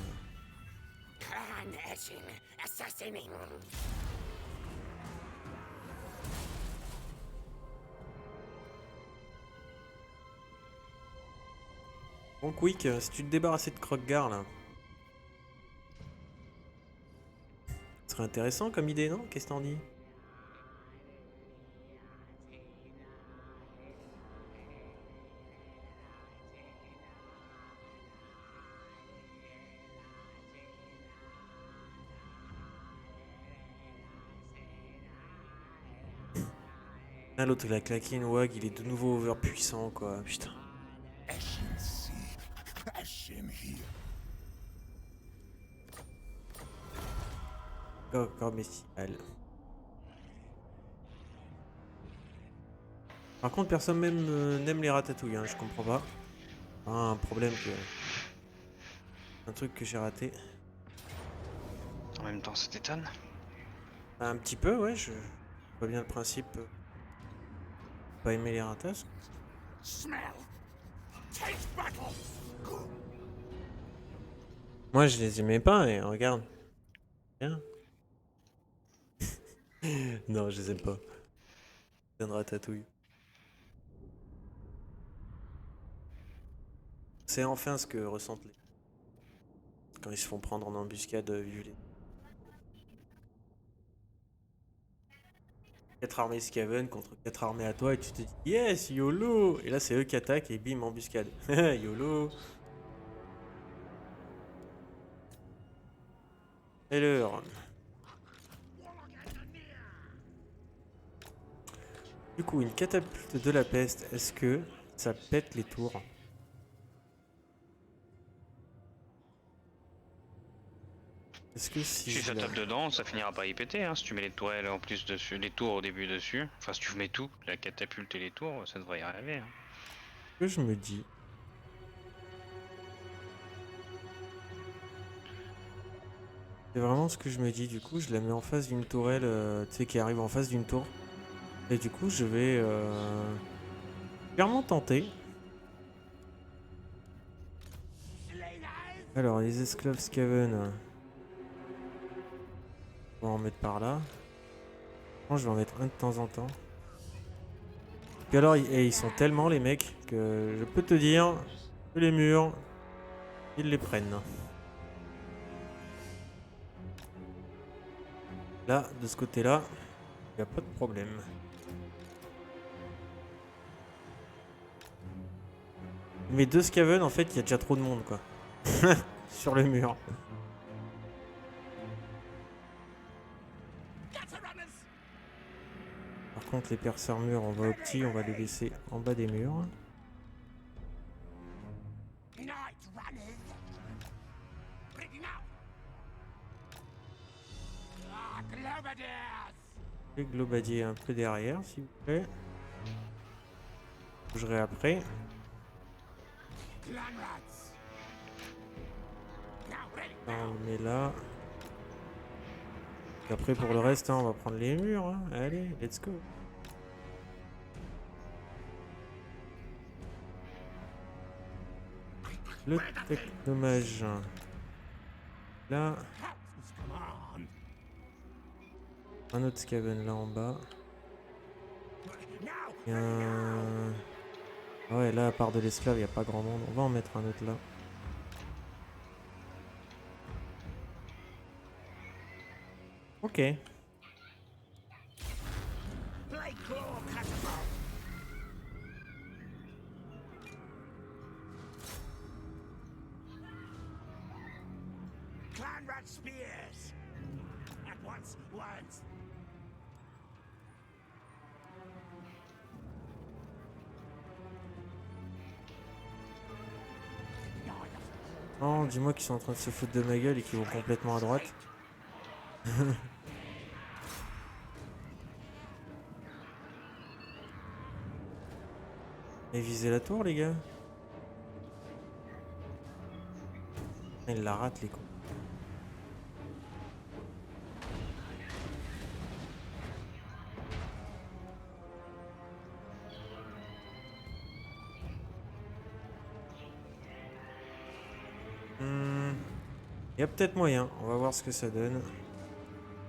Bon Quick, si tu te débarrassais de Croque-Gare là... Ce serait intéressant comme idée, non? Qu'est-ce que t'en dis? Ah l'autre il a claqué une wag, il est de nouveau overpuissant quoi, putain. Encore bestial. Par contre personne même n'aime les ratatouilles, hein, je comprends pas. Ah, un problème que... Un truc que j'ai raté. En même temps, ça t'étonne? Un petit peu, ouais, je vois bien le principe. Pas aimer les ratas. Moi je les aimais pas et regarde. Bien. Non, je les aime pas. C'est une ratatouille. C'est enfin ce que ressentent les... Quand ils se font prendre en embuscade violée. 4 armées Skaven contre 4 armées à toi et tu te dis yes, YOLO! Et là c'est eux qui attaquent et bim, embuscade. YOLO! Et l'heure. Du coup, une catapulte de la peste, est-ce que ça pète les tours? Est-ce que Si si ça je la... tape dedans, ça finira par y péter, hein, si tu mets les tourelles en plus dessus, les tours au début dessus. Enfin, si tu mets tout, la catapulte et les tours, ça devrait y arriver. Hein. que je me dis? C'est vraiment ce que je me dis, du coup je la mets en face d'une tourelle, tu sais, qui arrive en face d'une tour. Et du coup je vais clairement tenter. Alors les esclaves Skaven, on va en mettre par là. Je vais en mettre un de temps en temps. Puis alors ils sont tellement les mecs que je peux te dire que les murs, ils les prennent. Là, de ce côté-là, il n'y a pas de problème. Mais deux Skaven, en fait, il y a déjà trop de monde, quoi. Sur le mur. Par contre, les perceurs murs, on va au petit, on va les laisser en bas des murs. Les globadiers un peu derrière, s'il vous plaît. Je bougerai après. On le met là. Et après, pour le reste, hein, on va prendre les murs. Hein. Allez, let's go. Le technomage. Là. Un autre Skaven là en bas. Et un... Ah ouais, là, à part de l'esclave, il n'y a pas grand monde. On va en mettre un autre là. Ok. Oh, dis-moi qu'ils sont en train de se foutre de ma gueule et qu'ils vont complètement à droite. Et visez la tour, les gars. Il la rate, les coups. Il y a peut-être moyen. On va voir ce que ça donne.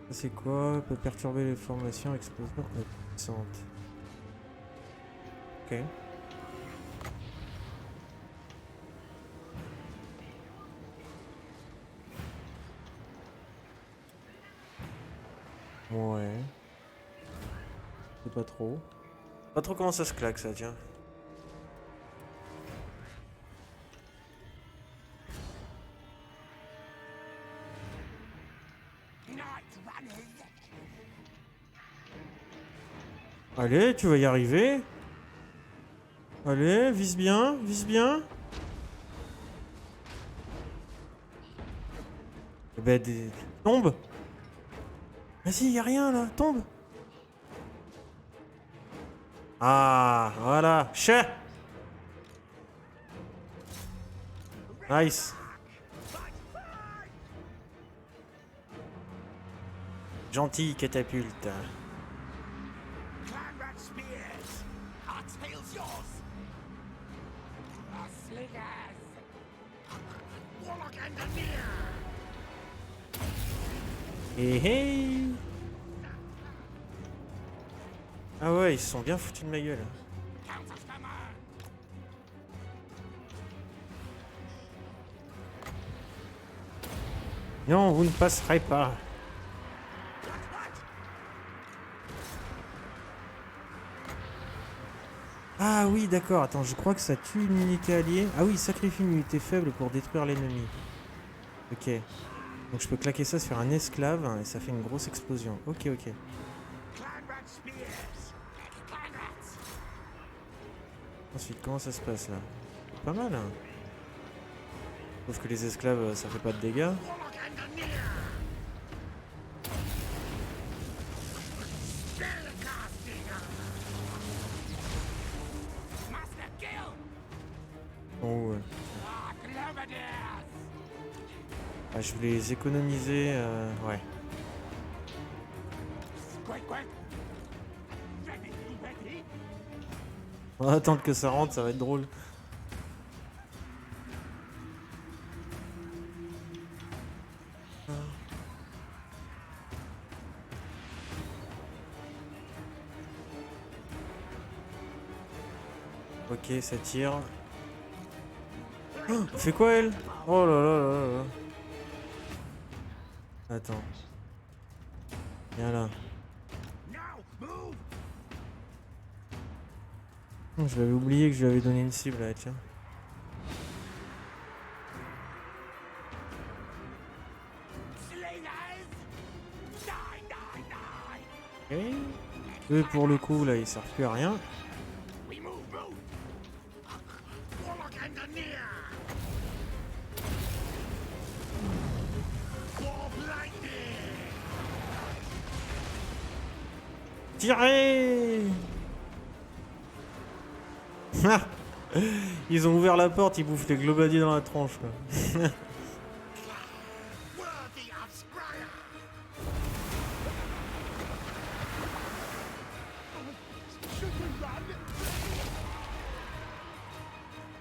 Ça, c'est quoi? Peut perturber les formations, explosion puissante. Ok. Ouais. C'est pas trop. Pas trop comment ça se claque, ça, tiens. Allez, tu vas y arriver. Allez, vise bien, vise bien. Eh ben, tombe. Vas-y, y a rien là, tombe. Ah, voilà. Chais. Nice. Gentil catapulte. Hey hey. Ah ouais, ils se sont bien foutus de ma gueule. Non, vous ne passerez pas. Ah oui, d'accord. Attends, je crois que ça tue une unité alliée. Ah oui, sacrifie une unité faible pour détruire l'ennemi. Ok. Donc je peux claquer ça sur un esclave et ça fait une grosse explosion. Ok, ok. Ensuite, comment ça se passe là? Pas mal, hein. Sauf que les esclaves, ça fait pas de dégâts. Oh ouais. Ah, je voulais les économiser, ouais. On va attendre que ça rentre, ça va être drôle. Ok, ça tire. Oh, fait quoi elle? Oh là là là là là. Attends. Viens là. Je l'avais oublié que je lui avais donné une cible là, tiens. Ok. Eux pour le coup là ils servent plus à rien. Tirez! Ils ont ouvert la porte, ils bouffent les globadiers dans la tronche quoi.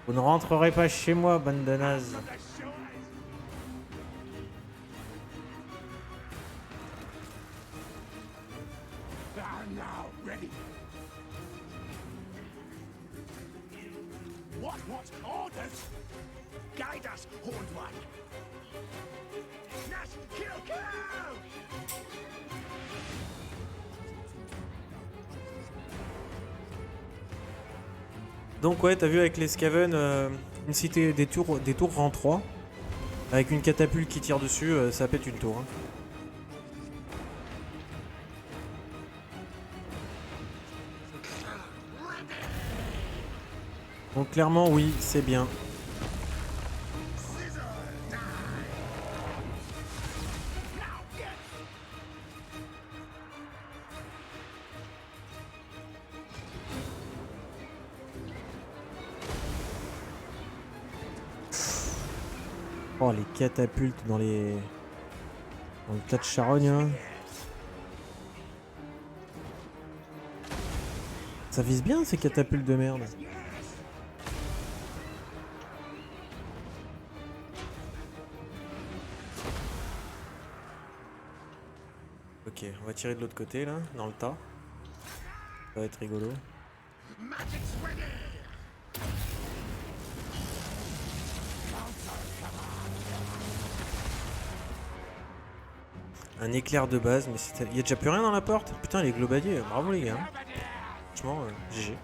Vous ne rentrerez pas chez moi, bande de nazes. Donc ouais, t'as vu avec les Skaven, une cité des tours rang 3, avec une catapulte qui tire dessus, ça pète une tour. Hein. Donc clairement oui, c'est bien. Oh, les catapultes dans les... Dans le tas de charogne, là. Ça vise bien, ces catapultes de merde. Ok, on va tirer de l'autre côté, là, dans le tas. Ça va être rigolo. Un éclair de base, mais il y a déjà plus rien dans la porte. Putain, les globadiers, bravo les gars. Franchement, GG.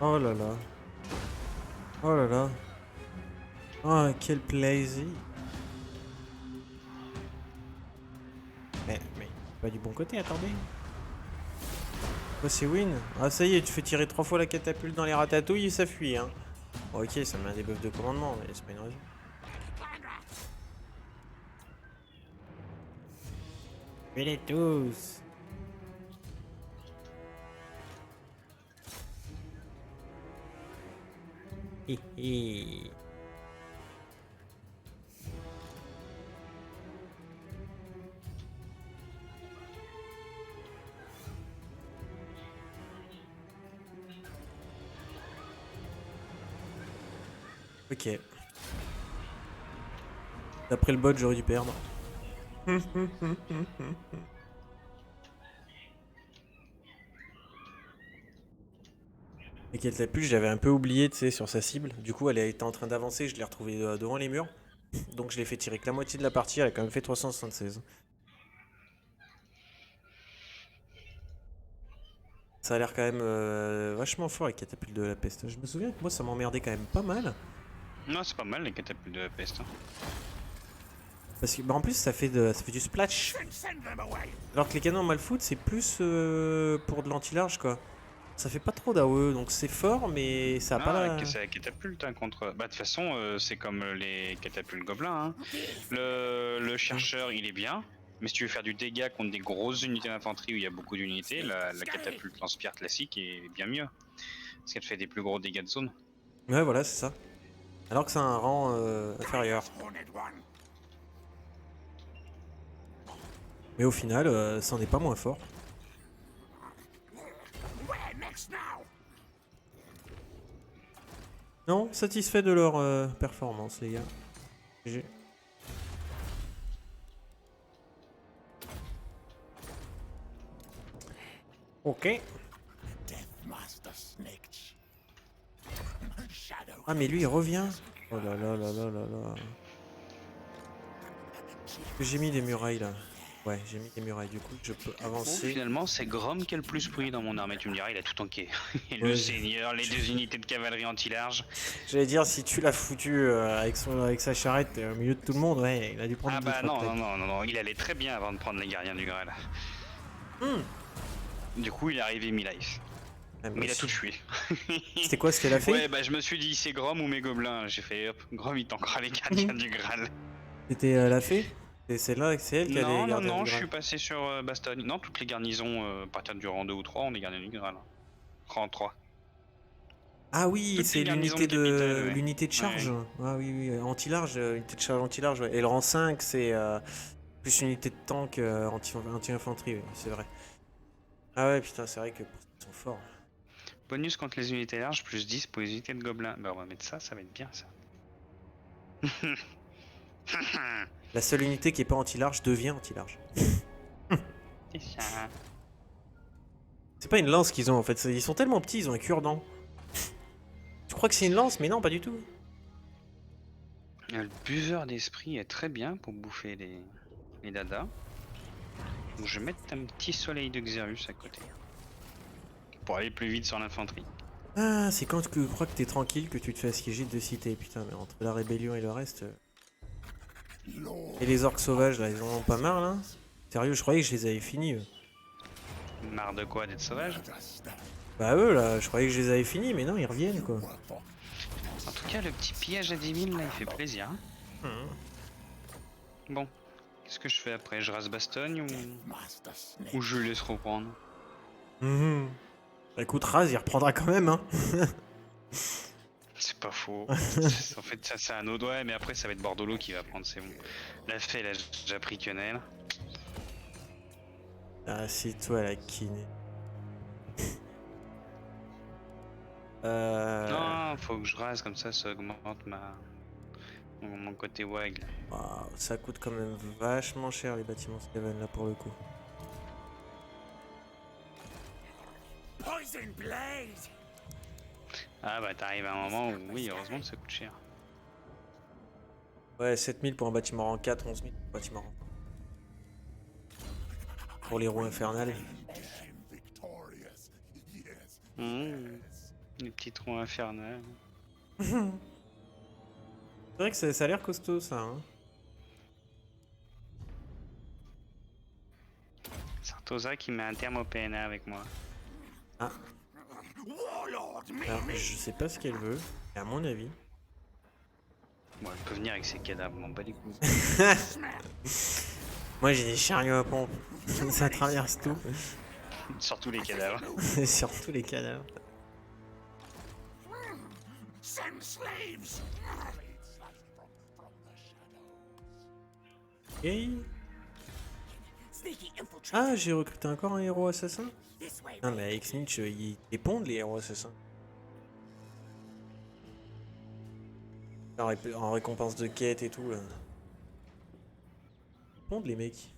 Oh là là. Oh là là. Oh, quel plaisir. Mais, pas du bon côté, attendez. Oh, c'est win. Ah, ça y est, tu fais tirer 3 fois la catapulte dans les ratatouilles et ça fuit, hein. Bon, ok, ça met un debuff de commandement, mais c'est pas une raison. Tuez-les tous. Hi hi. Ok. D'après le bot, j'aurais dû perdre. Et qu'elle plus, j'avais un peu oublié, tu sais, sur sa cible. Du coup, elle était en train d'avancer, je l'ai retrouvée devant les murs. Donc je l'ai fait tirer que la moitié de la partie, elle a quand même fait 376. Ça a l'air quand même vachement fort, les catapultes de la peste. Je me souviens que moi, ça m'emmerdait quand même pas mal. Non, c'est pas mal les catapultes de la peste. Hein. Parce que, bah, en plus, ça fait du splash. Alors que les canons Malfoot, c'est plus pour de l'anti-large, quoi. Ça fait pas trop d'AOE, donc c'est fort, mais ça a pas la... C'est la catapulte hein, contre. Bah de toute façon, c'est comme les catapultes gobelins. Hein. Le chercheur, il est bien, mais si tu veux faire du dégât contre des grosses unités d'infanterie où il y a beaucoup d'unités, la catapulte lance-pierre classique est bien mieux. Parce qu'elle fait des plus gros dégâts de zone. Ouais, voilà, c'est ça. Alors que c'est un rang inférieur. Mais au final, ça en est pas moins fort. Non, satisfait de leur performance, les gars. GG. Ok. Ah, mais lui, il revient. Oh là là là là là là. J'ai mis des murailles, là. Ouais, j'ai mis des murailles, du coup, je peux avancer. Finalement, c'est Grom qui a le plus pris dans mon armée. Tu me diras, il a tout tanké. Et le Ouais, seigneur, les 2 unités de cavalerie anti-large. J'allais dire, si tu l'as foutu avec sa charrette au milieu de tout le monde, ouais, il a dû prendre Ah une bah non, frappe. non, il allait très bien avant de prendre les gardiens du Graal. Hmm. Du coup, il est arrivé mi-life. Ah, bah Mais il a aussi. tout tué. C'était quoi, c'était la fée? Ouais, bah je me suis dit, c'est Grom ou mes gobelins. J'ai fait, hop, Grom il tankera les gardiens du Graal. C'était la fée? C'est elle qui a les gardiens Non, du je Graal. suis passé sur Bastogne. Non, toutes les garnisons, à partir du rang 2 ou 3, on est gardiens du Graal. Rang 3. Ah oui, Toutes c'est les garnisons de capitale, ouais. l'unité de charge. Ah oui, oui, anti-large, unité de charge anti-large, ouais. Et le rang 5, c'est plus unité de tank anti-infanterie, oui, c'est vrai. Ah ouais, putain, c'est vrai que ils sont forts. Bonus contre les unités larges, plus 10 pour les unités de gobelins. Bah on va mettre ça, ça va être bien ça. La seule unité qui est pas anti-large devient anti-large. C'est ça. C'est pas une lance qu'ils ont en fait, ils sont tellement petits, ils ont un cure-dent. Tu crois que c'est une lance, mais non, pas du tout. Le buveur d'esprit est très bien pour bouffer les dadas. Donc je vais mettre un petit soleil de Xerus à côté. Pour aller plus vite sur l'infanterie. Ah, c'est quand tu crois que t'es tranquille que tu te fais assiéger de cités, putain, mais entre la rébellion et le reste... Et les orques sauvages, là, ils en ont pas marre, là? Sérieux, je croyais que je les avais finis, eux. Marre de quoi, d'être sauvage? Bah eux, là, je croyais que je les avais finis, mais non, ils reviennent, quoi. En tout cas, le petit pillage à 10 000, là, il fait plaisir. Hein. Bon, qu'est-ce que je fais après? Je rase Bastogne ou je le laisse reprendre? Écoute, Raz, il reprendra quand même, hein. C'est pas faux. En fait, ça c'est un autre. Ouais, mais après, ça va être Bordolo qui va prendre. C'est bon. La fée, elle a déjà pris Quenelle. Ah, c'est toi la kiné. Non, faut que je rase comme ça augmente mon côté wag. Waouh, ça coûte quand même vachement cher les bâtiments Skaven là pour le coup. Poison Blaze! Ah bah t'arrives à un moment où, oui, heureusement que ça coûte cher. Ouais, 7000 pour un bâtiment rang 4, 11 000 pour un bâtiment rang 5. Pour les roues infernales. Les petits trous infernaux. C'est vrai que ça a l'air costaud ça, hein. Sartosa qui met un terme au PNA avec moi. Ah. Alors, je sais pas ce qu'elle veut, et à mon avis. Bon, elle peut venir avec ses cadavres, m'en bats les couilles. Moi j'ai des chariots à pompe. Ça traverse tout. Surtout les cadavres. Surtout les cadavres. Et... Ah, j'ai recruté encore un héros assassin. Non mais avec Snitch, ils dépondent les héros assassins. En récompense de quête et tout. Là. Ils pondent les mecs.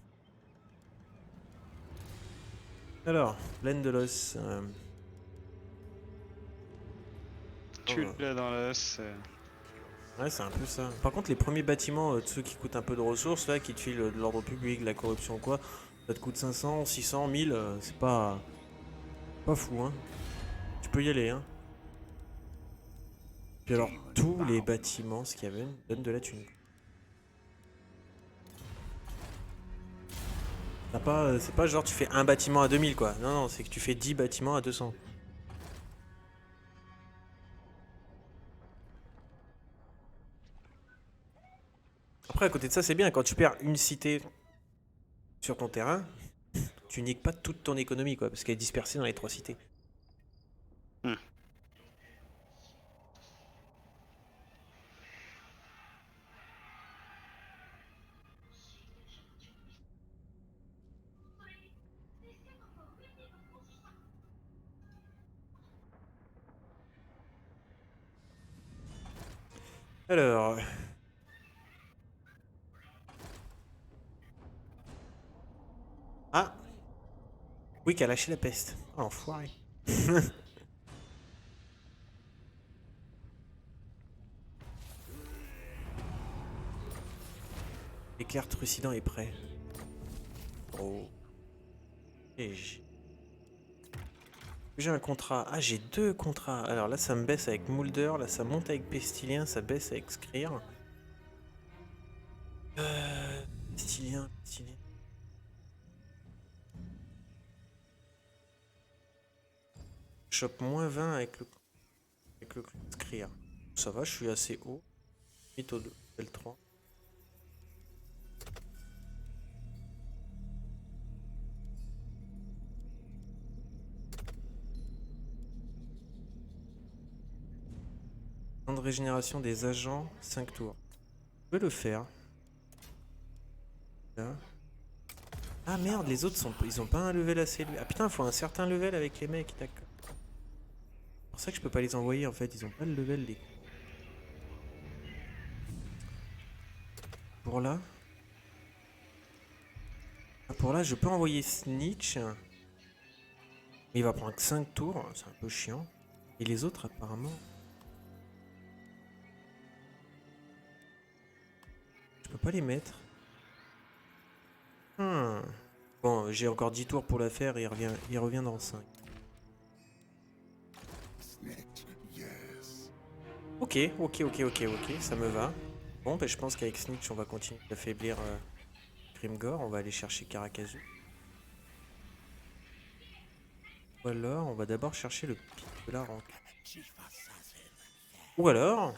Alors, laine de l'os. Tu l'as dans l'os. Ouais, c'est un peu ça. Par contre, les premiers bâtiments, de ceux qui coûtent un peu de ressources, là, qui te filent de l'ordre public, de la corruption ou quoi, ça te coûte 500, 600, 1000, c'est pas fou, hein. Tu peux y aller, hein. Puis alors, tous les bâtiments, ce qu'il y avait, donnent de la thune. C'est pas genre tu fais un bâtiment à 2000, quoi. Non, non, c'est que tu fais 10 bâtiments à 200. Après, à côté de ça, c'est bien, quand tu perds une cité sur ton terrain, tu niques pas toute ton économie, quoi, parce qu'elle est dispersée dans les 3 cités. Alors... Ah, oui, qui a lâché la peste. Oh, l'enfoiré. L'éclair trucidant est prêt. Oh. Et j'ai un contrat. Ah, j'ai 2 contrats. Alors là, ça me baisse avec Moulder. Là, ça monte avec Pestilien. Ça baisse avec Scrir. Pestilien. Chope moins 20 avec le Scrir. Ça va, je suis assez haut. Vite au L3. Temps de régénération des agents, 5 tours. Je peux le faire. Là. Ah merde, les autres ils ont pas un level assez élevé. Ah putain, il faut un certain level avec les mecs, d'accord. C'est pour ça que je peux pas les envoyer en fait, ils ont pas le level les... Pour là. Ah, pour là, je peux envoyer Snitch. Mais il va prendre que 5 tours, c'est un peu chiant. Et les autres apparemment... Je peux pas les mettre. Bon, j'ai encore 10 tours pour la faire et il revient dans 5. Ok, ça me va. Bon, ben je pense qu'avec Snitch, on va continuer d'affaiblir Grimgor. On va aller chercher Karakazu. Ou alors, on va d'abord chercher le pic de la ranque. Ou alors...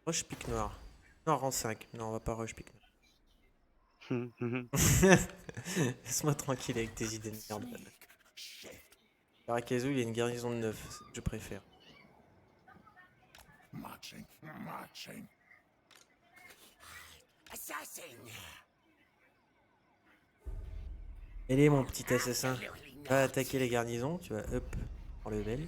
Rush pic noir. Non, rang 5. Non, on va pas rush pic noir. Laisse-moi tranquille avec tes idées de merde. Caracazul, il y a une garnison de 9, je préfère. Marching, marching. Assassin. Allez mon petit assassin, va attaquer les garnisons, tu vas up en level.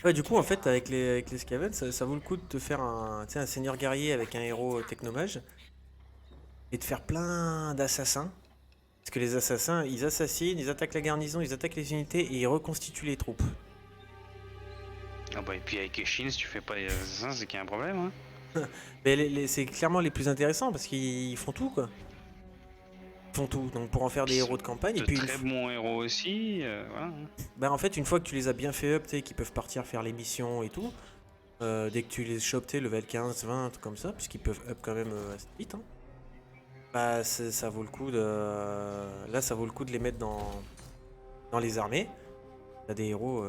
Ouais, du coup en fait avec les Skaven, ça vaut le coup de te faire un seigneur guerrier avec un héros technomage et de faire plein d'assassins. Parce que les assassins, ils assassinent, ils attaquent la garnison, ils attaquent les unités et ils reconstituent les troupes. Ah bah et puis avec Eshin, si tu fais pas les assassins, c'est qu'il y a un problème, hein. Mais c'est clairement les plus intéressants parce qu'ils font tout quoi. Ils font tout, donc pour en faire des héros de campagne. Et De puis très bons héros aussi, voilà. bah en fait une fois que tu les as bien fait up, tu sais, qu'ils peuvent partir faire les missions et tout, dès que tu les chopes, tu sais, level 15, 20, tout comme ça, puisqu'ils peuvent up quand même assez vite, hein, bah ça vaut le coup de... Là ça vaut le coup de les mettre dans les armées. T'as des héros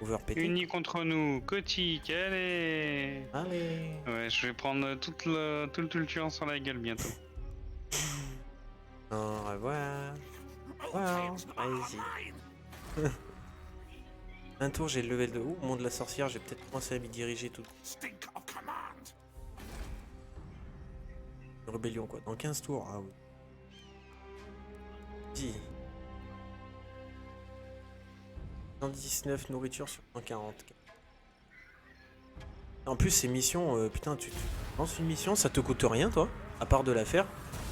overpétés. Unis contre nous, Kotik, allez. Allez. Ouais, je vais prendre tout le tultuan sur la gueule bientôt. Au revoir. Wow, allez-y. Un tour, j'ai le level de haut. Monde de la sorcière, j'ai peut-être commencé à m'y diriger tout. Une rébellion quoi. Dans 15 tours, ah oui. Dis. 119 nourriture sur 140. En plus, ces missions, putain, tu lances une mission, ça te coûte rien, toi, à part de la faire,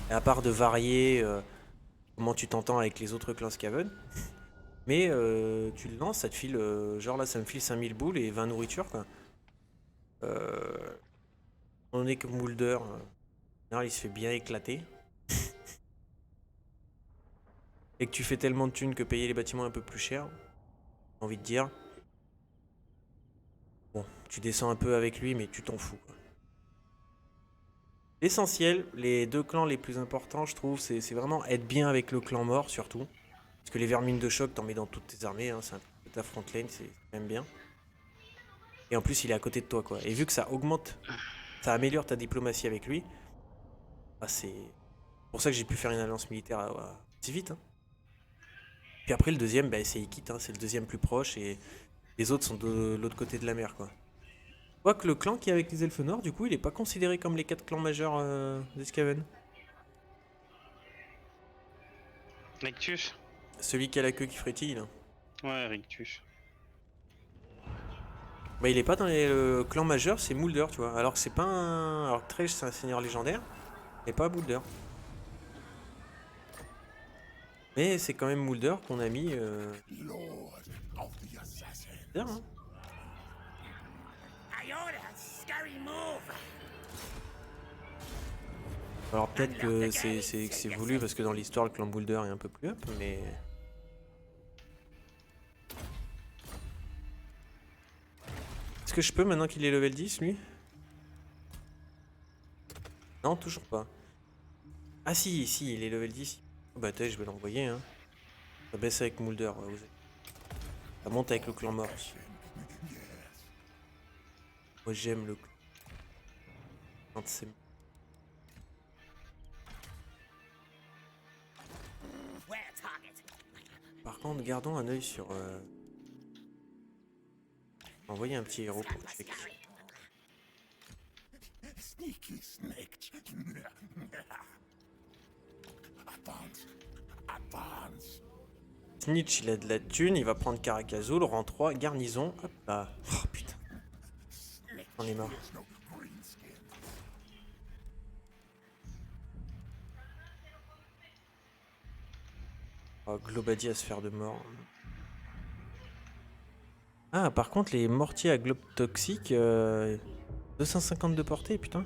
et à part de varier comment tu t'entends avec les autres clans Skaven. Mais tu le lances, ça te file, genre là, ça me file 5000 boules et 20 nourritures, quoi. On est que Moulder, il se fait bien éclater. Et que tu fais tellement de thunes que payer les bâtiments un peu plus cher, j'ai envie de dire. Bon, tu descends un peu avec lui, mais tu t'en fous, quoi. L'essentiel, les deux clans les plus importants, je trouve, c'est vraiment être bien avec le clan mort, surtout. Parce que les vermines de choc, t'en mets dans toutes tes armées, hein, c'est un peu ta front lane, c'est quand même bien. Et en plus, il est à côté de toi, quoi. Et vu que ça augmente, ça améliore ta diplomatie avec lui, bah c'est pour ça que j'ai pu faire une alliance militaire si vite, hein. Puis après, le deuxième, bah, c'est Ikit, hein, c'est le deuxième plus proche, et les autres sont de l'autre côté de la mer, quoi. Quoique le clan qui est avec les elfes noirs, du coup, il est pas considéré comme les 4 clans majeurs des Skaven. Rictus? Celui qui a la queue qui frétille, là. Ouais, Rictus. Bah, il est pas dans le clan majeur, c'est Moulder, tu vois. Alors que c'est pas un. Alors que Trej, c'est un seigneur légendaire, mais pas Moulder. Mais c'est quand même Moulder qu'on a mis. Bizarre, hein. Alors peut-être que c'est voulu parce que dans l'histoire le clan Moulder est un peu plus up, mais. Est-ce que je peux maintenant qu'il est level 10 lui? Non, toujours pas. Ah si, il est level 10. Oh, bah attends, je vais l'envoyer, hein. Ça baisse avec Moulder, ouais, ça monte avec le clan mort. Moi j'aime le clan. Par contre, gardons un œil sur... Envoyer un petit héros pour check. Sneaky snake. Advance. Snitch, il a de la thune, il va prendre Caracazul, rang 3, garnison. Hop là. Oh putain. On est mort. Oh, Globadi à se faire de mort. Ah, par contre, les mortiers à globe toxique, 250 de portée, putain.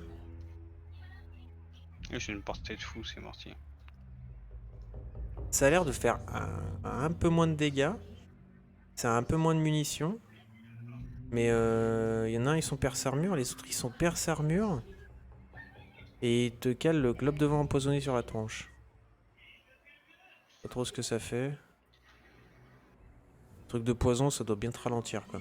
J'ai une portée de fou, ces mortiers. Ça a l'air de faire un peu moins de dégâts. Ça a un peu moins de munitions. Mais il y en a un, ils sont perce armure, les autres, ils sont perce armure. Et ils te calent le globe de vent empoisonné sur la tronche. Pas trop ce que ça fait. Truc de poison, ça doit bien te ralentir, quoi.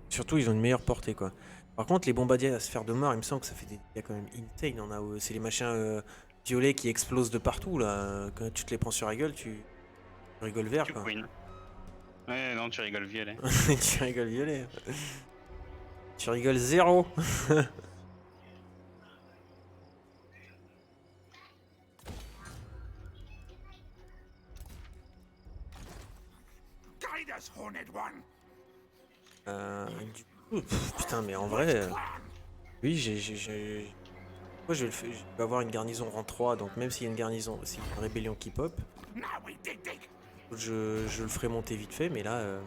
Surtout, ils ont une meilleure portée, quoi. Par contre, les bombardiers à sphère de mort, il me semble que ça fait des dégâts quand même insane. C'est les machins violets qui explosent de partout là. Quand tu te les prends sur la gueule, tu rigoles vert Tu quoi. queen. Ouais, non, tu rigoles violet. Tu rigoles violet. Tu rigoles zéro. Guide us, Horned One. Du coup, putain, mais en vrai, oui, moi, je vais avoir une garnison rang 3, donc même s'il y a une garnison, s'il y a une rébellion qui pop, Now we dig. je le ferai monter vite fait, mais là,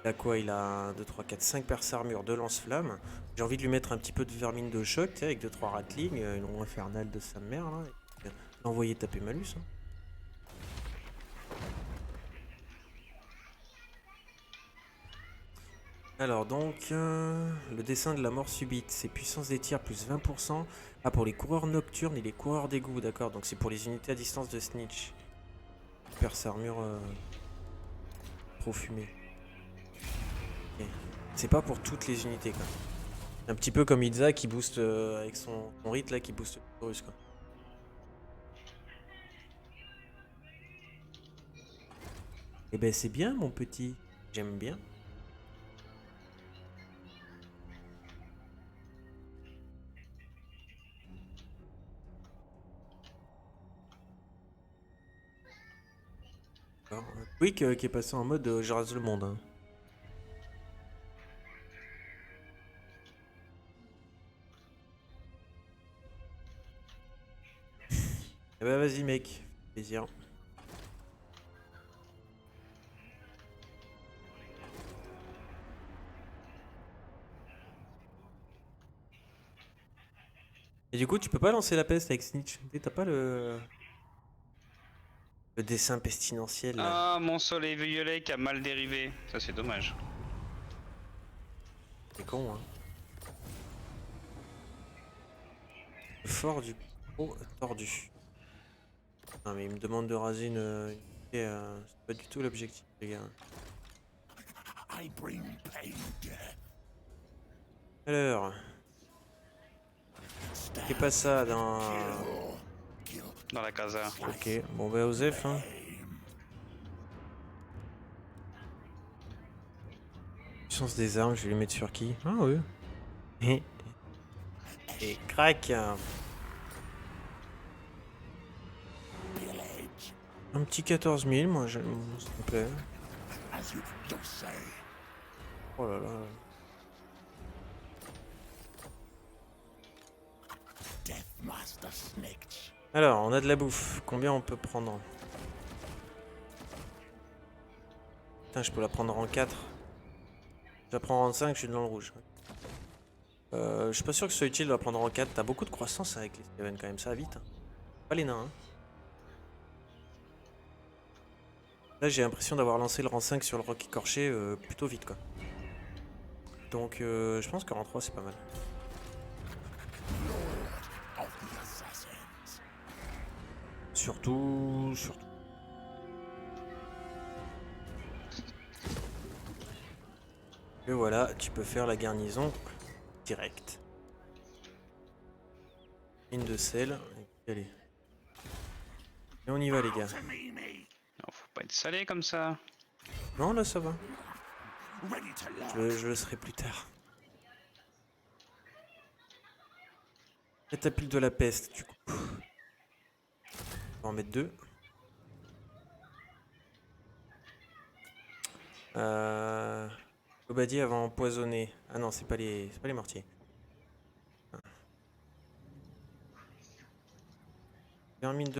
il a quoi? Il a 1, 2, 3, 4, 5 perces armure, 2 lance-flammes. J'ai envie de lui mettre un petit peu de vermine de choc, tu sais, avec 2-3 ratlings, une roue infernale de sa mère, là. Et l'envoyer taper malus. Hein. Alors donc, le dessin de la mort subite, c'est puissance des tirs plus 20%. Ah, pour les coureurs nocturnes et les coureurs d'égout, d'accord. Donc c'est pour les unités à distance de snitch. Perce armure trop fumée. Okay. C'est pas pour toutes les unités quoi. Un petit peu comme Iza qui booste avec son rite là qui booste le Taurus quoi. Eh ben c'est bien mon petit, j'aime bien. Quick qui est passé en mode je rase le monde. Hein. Eh ben vas-y mec, plaisir. Et du coup tu peux pas lancer la peste avec Snitch. T'as pas le dessin pestilentiel là. Ah, mon soleil violet qui a mal dérivé. Ça, c'est dommage. C'est con hein. Le fort du gros tordu. Non mais il me demande de raser une unité, c'est pas du tout l'objectif les gars. I bring pain. Alors, c'est pas ça dans... Dans la casa. Ok, bon bah Osef hein. Puissance des armes, je vais les mettre sur qui? Ah oui. Et crac. Un petit 14 000, moi j'aime, s'il te plaît. Oh là là. Alors, on a de la bouffe. Combien on peut prendre? Putain, je peux la prendre en 4. Je la prends en 5, je suis dans le rouge. Je suis pas sûr que ce soit utile de la prendre en 4. T'as beaucoup de croissance avec les Steven quand même, ça va vite. Hein. Pas les nains. Hein. Là, j'ai l'impression d'avoir lancé le rang 5 sur le roc écorché plutôt vite quoi. Donc, je pense que rang 3 c'est pas mal. Surtout. Et voilà, tu peux faire la garnison direct. Mine de sel. Et allez. Et on y va les gars. Non, faut pas être salé comme ça. Non là ça va. Je le serai plus tard. Catapulte de la peste du coup. On va en mettre 2. Obadiah va empoisonner. Ah non, c'est pas les mortiers. Vermine de